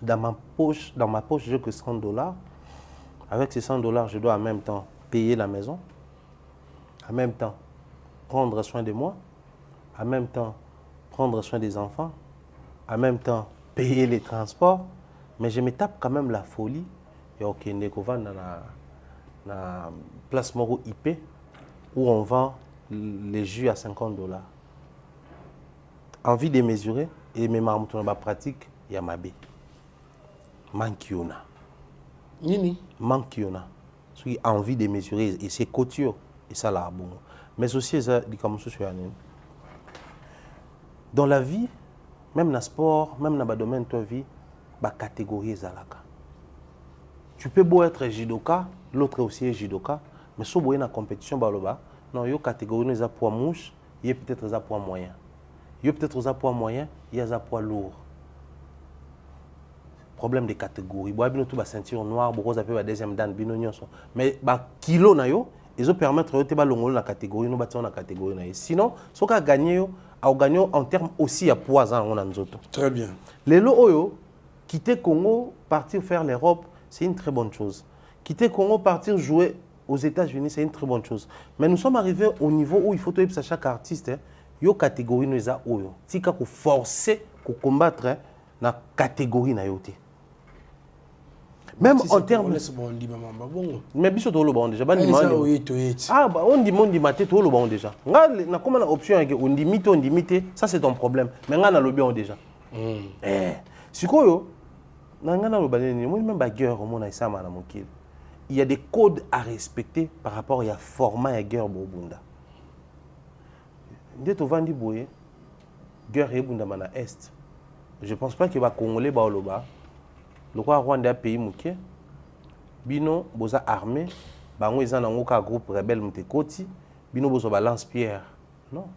dans ma poche j'ai que $100. Avec ces $100 je dois en même temps payer la maison, en même temps prendre soin de moi, en même temps prendre soin des enfants, en même temps payer les transports, mais je me tape quand même la folie et ok Nekova dans la place Moro IP où on vend les jus à $50. Envie de mesurer et mes marmots dans ma pratique il y a ma bé. Mankiona. Nini? Mankiona. Ce qui a envie de mesurer et c'est couture et ça là bon. Mais aussi ça dit comme ça sur Dans la vie, même dans le sport, même dans le domaine de la vie, il y a des catégories. Tu peux beau être judoka, l'autre aussi est judoka, mais si vous êtes dans la compétition, non, il y a une catégorie qui est poids mouche, il y a peut-être un poids moyen. Il y a peut-être un poids moyen, il y a un poids lourd. Problème de catégories. Si vous avez une ceinture noire, vous avez la deuxième dan, mais les kilos, ils permettent de faire la catégorie, nous battons la catégorie. Sinon, si vous gagnez, en termes aussi à poids. Très bien. Les lots, quitter Congo, partir faire l'Europe, c'est une très bonne chose. Quitter Congo, partir jouer aux États-Unis, c'est une très bonne chose. Mais nous sommes arrivés au niveau où il faut que chaque artiste, il y a une catégorie, il y a une forcer pour combattre la catégorie. Même en termes. Mais bien sûr, on déjà. Ah, on dit maté, tout le monde déjà. On a comme une option, on dit mythe, ça c'est ton problème. Mais on a le bien déjà. C'est quoi? Il y a des codes à respecter par rapport à la format et guerre Bobunda. Dès que tu vas dire guerre et Bunda mana est, je pense pas que les Congolais ba oloba. Le roi Rwanda pays muké. Bino boza armé, bango ils ont un groupe rebelle mutekoti. Bino boza balance pierre. Non.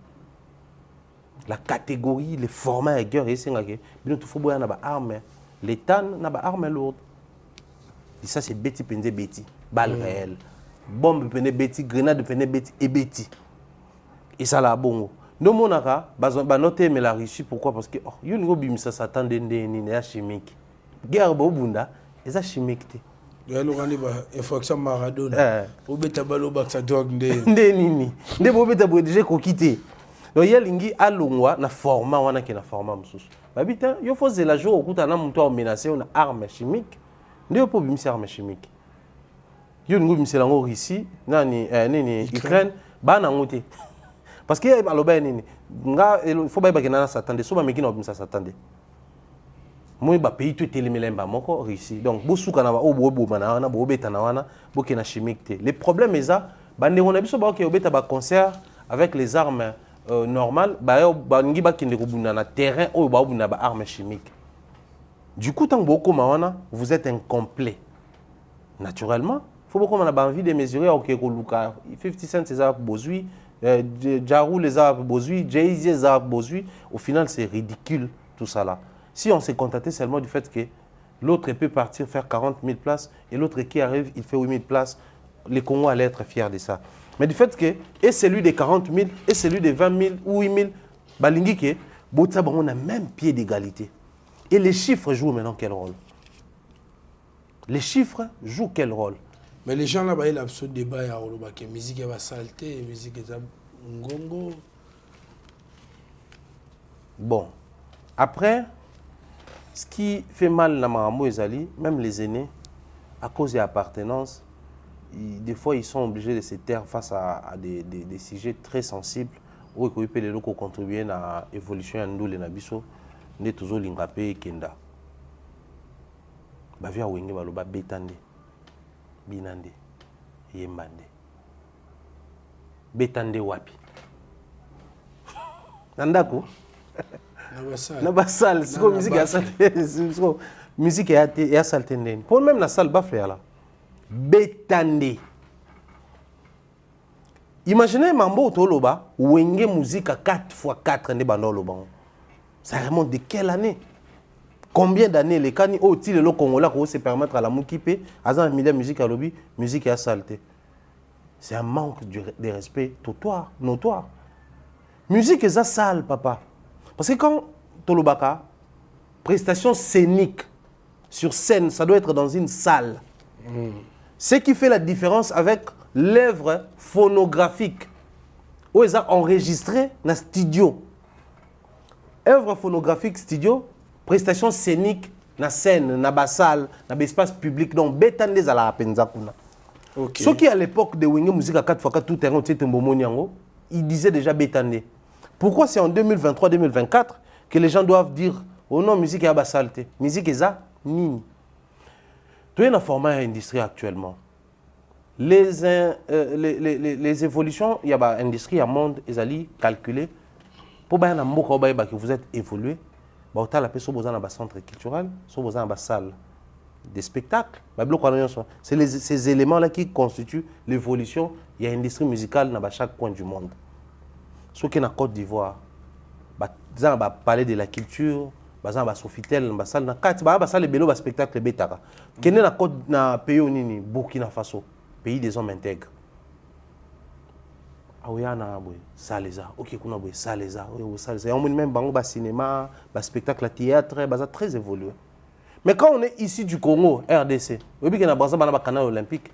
La catégorie, les formats et guerre et c'est ngake. Bino tout faut boya na ba arme. L'État n'a pas arme lourde. Et ça, c'est bêti, pendé, bêti. Balle réelle. Bombe, pendé, bêti. Grenade, pendé, bêti. Et bêti. Et ça, là, bon. Nous, on a noté, mais la Russie, pourquoi? Parce que, il y a une ça s'attend à chimique. Guerre, bunda, et ça, chimique. Il y a une infraction Maradona. Au bétabalo, ça drogue. Nini. Ne bobe tabo déjà kokité. Donc, il y a lingi alongwa na format, wana qui na format, msous. Babita, il faut la jour où tu as menacé une arme chimique. Il ne faut pas une arme chimique. Il y a une arme chimique ici, en Ukraine, parce que il faut pas s'attendre. Il faut pas s'attendre. Moi, je pays tout est ici. Donc, si vous avez une chimique. Le problème est ça, on a vu un concert avec les armes. Normal, na terrain ou armes chimiques. Du coup, tant que vous êtes incomplet. Naturellement, il faut beaucoup envie de mesurer. Ok, 50 Cent les a besoin, Jarou les a besoin, Jay-Z les a besoin. Au final, c'est ridicule tout ça là. Si on s'est contenté seulement du fait que l'autre peut partir faire 40 000 places et l'autre qui arrive, il fait 8 000 places, les Congolais allaient être fiers de ça. Mais du fait que, et celui de 40 000, et celui de 20 000 ou 8 000, Balingike, on a même pied d'égalité. Et les chiffres jouent maintenant quel rôle? Les chiffres jouent quel rôle? Mais les gens là-bas, ils ont ce débat, la musique va salter, la musique est ngongo. Bon, après, ce qui fait mal dans Marambo et Zali, même les aînés, à cause de l'appartenance, des fois, ils sont obligés de se taire face à des sujets très sensibles où ils peuvent contribuer à l'évolution de l'Andoul et de l'Abisso, de toujours l'Ingapé et Kenda. Bavia Wenge Baloba Betande, Binande, Yembande. Betande Wapi. Nandako? Nabasal, c'est quoi musique à salté? Musique à salté. Pour même la salle, bafle là. Betande. Imaginez Mambo Toloba, Wenge musique à 4x4 ne bandoloba. Ça remonte de quelle année? Combien d'années les cani au til le Congolais pour se permettre à la moukipe à un milliard musique à lobby, musique à salté. C'est un manque de respect notoire. Musique est ça sale, papa. Parce que quand Tolobaka, prestation scénique sur scène, ça doit être dans une salle. Ce qui fait la différence avec l'œuvre phonographique, où ils ont enregistré dans le studio. Œuvre phonographique studio, prestation scénique dans la scène, dans la salle, dans l'espace public. Donc, Betande à la Penza. Ce qui à l'époque de Wenge Musique à 4x4 tout terrain, ils disaient déjà Betande. Pourquoi c'est en 2023-2024 que les gens doivent dire oh non, musique est à saleté, musique est ça, nini. Tout est dans le format industrie actuellement. Les évolutions, il y a l'industrie à monde, ils allaient calculer Pour que vous êtes évolué, vous avez un centre culturel, vous avez une salle de spectacle. C'est ces éléments-là qui constituent l'évolution. Il y a une industrie musicale dans chaque coin du monde. Ce qui est en Côte d'Ivoire, vous allez parler de la culture, vous allez Sofitel, vous allez parler de spectacle. Vous allez dans le pays Burkina Faso, pays des hommes intègres. Ça les a. Ok, ça les a. Il y a même un cinéma, un spectacle, un théâtre, c'est très évolué. Mais quand on est ici du Congo, RDC, vous voyez qu'il y a un canal olympique.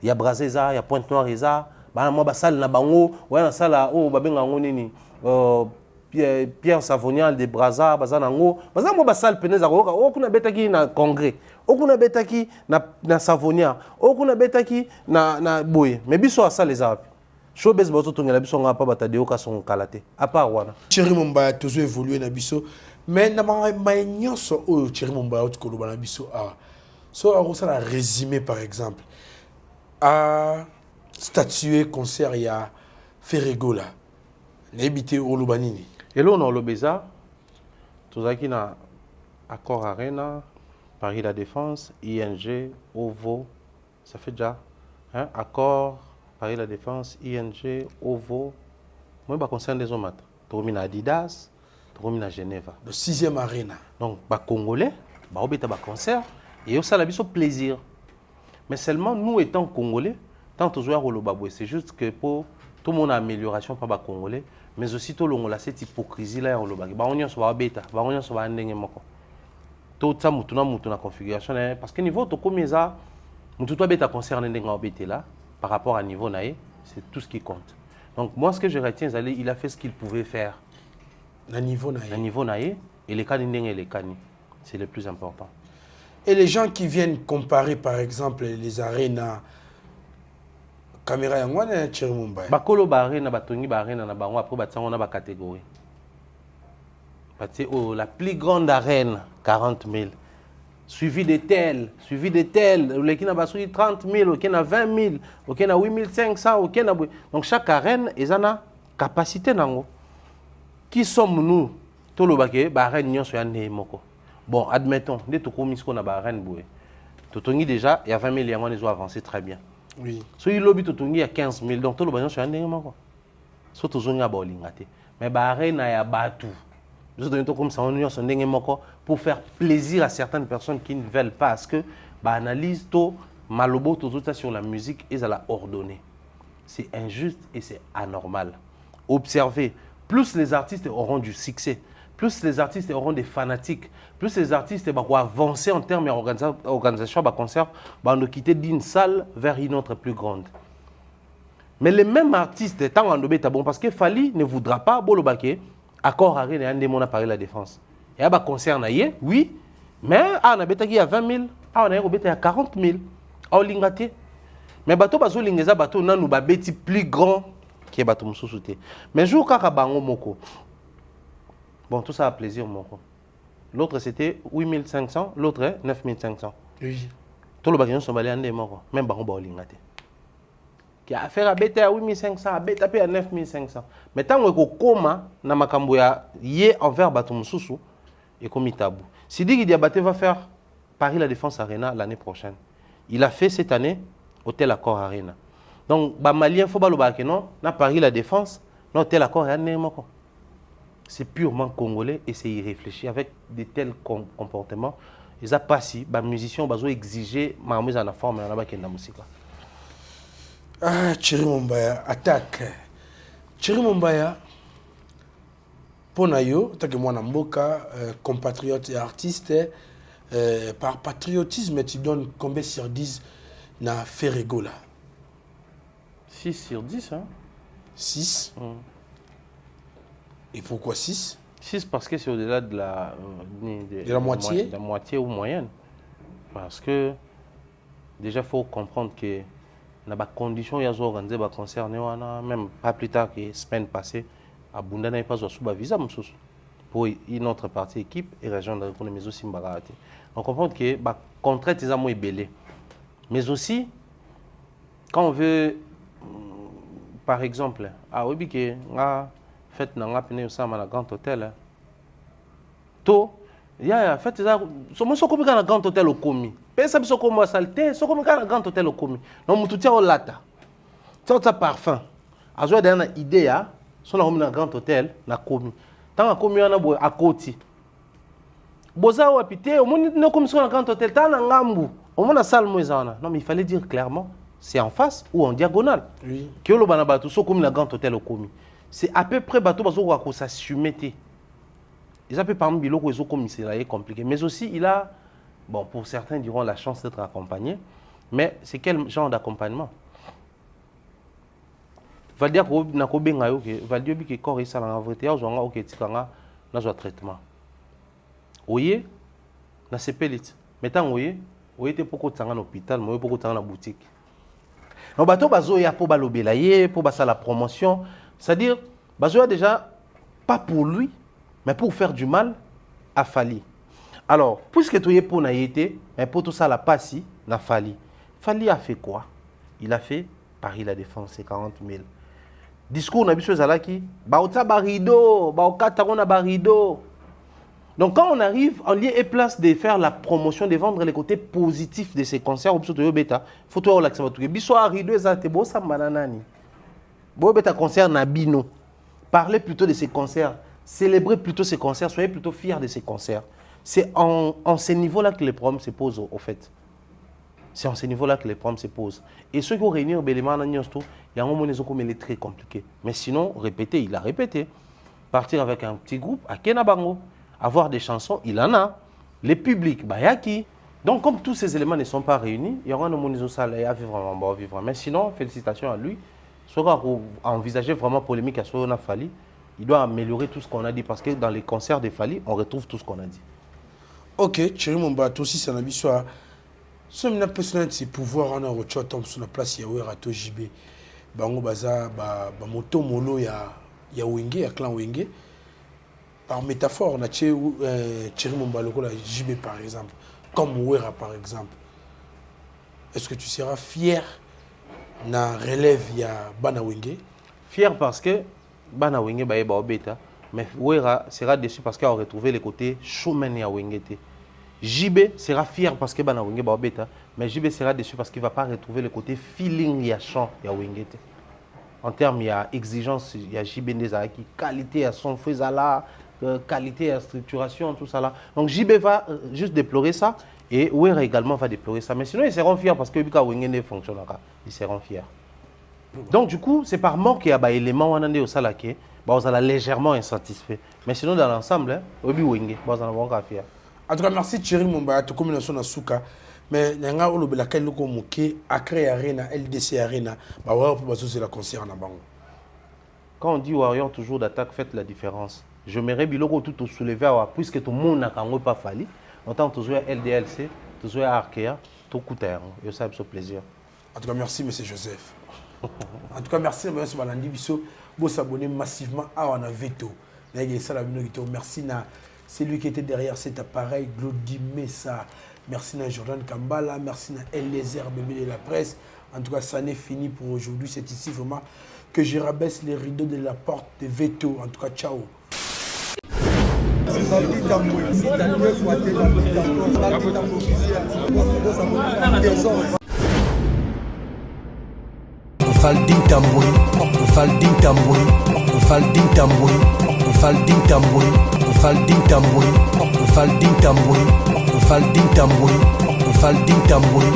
Il y a Brazza, il y a Pointe-Noire, il y a une salle Pierre Savonial de Brazza, il y a une salle il y a un congrès. Okuna betaki na Savonia, okuna betaki na Boye. Mais biso ça les a. Showbiz bato tongela biso nga pa batadeo ka son kalate. À part wana. Thierry Mumbaya toujours évolué na biso, mais na ma nyonso o Thierry Mumbaya tu koloba na biso a. So a ça la résumé par exemple. A statuer concert ya Ferrego là. N'habité au Lubanini. Et là on a l'obeza. Tozaki na Accor Arena, Paris La Défense, ING, OVO. Ça fait déjà Accor, Paris La Défense, ING, OVO. Moi, je concerne des hommes. Je Adidas, je Genève. Le 6e Arena. Donc, les Congolais, ils ont un concert et ça a un plaisir. Mais seulement nous, étant Congolais, tant que nous c'est juste que pour tout le monde a amélioration par les Congolais, mais aussi tout le monde a cette hypocrisie là. On a bêta, on a tout ça, la configuration. Parce que niveau de comme ça, tout le concerne là par rapport à niveau naïe, c'est tout ce qui compte. Donc moi, ce que je retiens, il a fait ce qu'il pouvait faire. Le niveau naïe et les canines et les canines, c'est le plus important. Et les gens qui viennent comparer, par exemple, les arénas, caméra yangwana Thierry Mumbaya. Bakolo barena batongi barena na bango après batsango na ba catégorie. La plus grande arène 40 000. Suivi de tel, le qui n'a pas 30 000, le qui n'a 20 000, le qui n'a 8 500, donc chaque arène est une capacité nango. Qui sommes-nous? Tout le baké, arène nyon so yane moko. Bon, admettons, dès que tu as une arène boué. Totongi déjà, il y a 20 000 yango ils ont avancé très bien. Oui. So il lobby totongi il y a 15 000, donc tout le baké so yane moko. So tozongi abolingate. Mais arène ya batu. Nous avons comme ça, pour faire plaisir à certaines personnes qui ne veulent pas. Parce que l'analyse malobo sur la musique et ça l'a ordonné. C'est injuste et c'est anormal. Observez, plus les artistes auront du succès, plus les artistes auront des fanatiques, plus les artistes vont avancer en termes d'organisation de concert, vont quitter d'une salle vers une autre plus grande. Mais les mêmes artistes, tant en bon parce que Fali ne voudra pas Bolobake. Accor Arena et on a parlé de la défense. Il y a un concert, oui, mais on a il y a 20 000, on a 40 000. On a lingate. Mais bateau bazo lingeza bateau nan nous babeti plus grand que bateau moussouté. Mais jour kaka bango moko. Bon, tout ça a plaisir moko. L'autre c'était 8 500, l'autre 9 500. Oui. Tout le bagage sont allés en moko, même bango ba lingate. Qui a fait à bêter à 8500, à bêter à 9500. Mais tant que koma na makambo ya yé envers bateau Soussou et comme tabou. Sidi Diabaté va faire Paris La Défense Arena l'année prochaine. Il a fait cette année Hôtel Accor Arena. Donc ba malien faut baloba que non, na Paris La Défense, non Hôtel Accor Arena. C'est purement congolais et c'est irréfléchi avec de tels comportements. Ils a pas si ba musiciens bazo exiger ma mise en forme na ba kenda musique. Ah, Thierry Mumbaya, attaque. Thierry Mumbaya, pour Nayo, tant que moi, Namboka, compatriote et artiste, par patriotisme, tu donnes combien sur 10 na Ferrego là? 6 sur 10, hein? 6. Et pourquoi 6? 6 parce que c'est au-delà de la moitié? De la moitié ou moyenne. Parce que déjà, il faut comprendre que dans les conditions où ils ont organisé les concerts, même pas plus tard que la semaine passée, à Bunda n'a pas reçu un visa pour une autre partie équipe et région de l'économie, mais aussi Mbarate. On comprend que les contrats sont moins belés. Mais aussi, quand on veut, par exemple, fête n'a pas peiné ça dans grand hôtel. To, ya fête ça, somo soko bika na grand hôtel au commis. Pensa biso ko mo salté, soko bika na grand hôtel au commis. Non mututia au lata. Ça parfum. Azo da na idée ya, so na na grand hôtel na commis. Tant na commis na bo akoti. Boza wa pité, au monde na commis na grand hôtel ta na ngambu. Au monde na salle moizana. Non mais il fallait dire clairement, c'est en face ou en diagonale. Oui. Que lo bana bato so commis na grand hôtel au commis. C'est à peu près bateau bazo ko s'assumer. Ils appellent par exemple Biloko et commissaire, c'est compliqué. Mais aussi, il a, bon, pour certains diront la chance d'être accompagné, mais c'est quel genre d'accompagnement? Valdir ko na ko benga yo ke valdir bi ke corps isa na vérité ya zonga ok tikanga na zo traitement. Oye na sepelit. Metan oye te poko tsanga na hôpital, moye poko tsanga na boutique. No bato bazo ya po balobela ye, po basa la promotion, c'est-à-dire bazo ya déjà pas pour lui, mais pour faire du mal à Fali. Alors, puisque tu es pour naïté, mais pour tout ça, la passi n'a Fali. Fali a fait quoi? Il a fait Paris la Défense, c'est 40 000. Discours, on a vu ce Zalaki, Baota Barido, Baokatarona Barido. Donc, quand on arrive en lieu et place de faire la promotion, de vendre les côtés positifs de ces concerts, il faut tout l'accepter. Biso Arido, Zate, Bosa Mananani. Bo Beta concert Nabino. Parlez plutôt de ces concerts. Célébrez plutôt ces concerts, soyez plutôt fiers de ces concerts. C'est en ce niveau-là que les problèmes se posent, au fait. C'est en ce niveau-là que les problèmes se posent. Et ceux qui ont réuni au Béléman, il y a un moment où il est très compliqué. Mais sinon, répéter, il a répété. Partir avec un petit groupe, à Kenabango, avoir des chansons, il en a. Les publics, Bayaki. Donc, comme tous ces éléments ne sont pas réunis, il y aura un moment où à vivre. Mais sinon, félicitations à lui. Soit envisager vraiment polémique à ce qu'on a fallu. Il doit améliorer tout ce qu'on a dit parce que dans les concerts de Fali, on retrouve tout ce qu'on a dit. Ok, Thierry Mombato aussi, c'est un avis soit. Ce qui est c'est pouvoir en avoir sur la place, il y a Rato JB. Bango Baza, Moto Molo, il y a Wenge, il y a Clan Wenge. Par métaphore, on a Thierry Mombato, la JB par exemple, comme Ouera par exemple. Est-ce que tu seras fier na relève, il y a Bana Wenge? Fier parce que Bana Wenge ba beta, mais Ouera sera déçu parce qu'il a retrouvé les côtés showman ya Wengete. JB sera fier parce que Bana Wenge ba beta, mais JB sera déçu parce qu'il va pas retrouver le côté feeling ya chant ya Wengete. En termes il y a exigence, il y a JB Nezaki, qualité à son faisala, qualité à structuration, tout ça là. Donc JB va juste déplorer ça et Ouera également va déplorer ça, mais sinon ils seront fiers parce que Bika Wengene fonctionnera. Ils seront fiers. Donc du coup, c'est par manque qu'il y a des éléments où on est au salake, on est légèrement insatisfait. Mais sinon, dans l'ensemble, on est en train de faire. En tout cas, merci Thierry Mombato, comme nous sommes à Souka. Mais nous avons dit que nous avons créé Arena, LDC Arena, pour la concert en Bango. Quand on dit Warrior, toujours d'attaque, faites la différence. Je m'aimerais bien tout au soulever, puisque tout le monde n'a pas fallu. On tente toujours LDLC, toujours Arkea, tout coûte. Et ça, c'est un plaisir. En tout cas, merci M. Joseph. En tout cas, merci M. Balandi Bisso. Vous s'abonnez massivement à Veto. Merci à celui qui était derrière cet appareil, Glody Messa. Merci à Jordan Kambala. Merci à Eliezer, bébé de la presse. En tout cas, ça n'est fini pour aujourd'hui. C'est ici vraiment que je rabaisse les rideaux de la porte de Veto. En tout cas, ciao. Faldin Tamboui, Faldin Tamboui, Faldin Tamboui, Faldin Tamboui, Faldin Tamboui, Faldin Tamboui, Faldin Tamboui, Faldin Tamboui.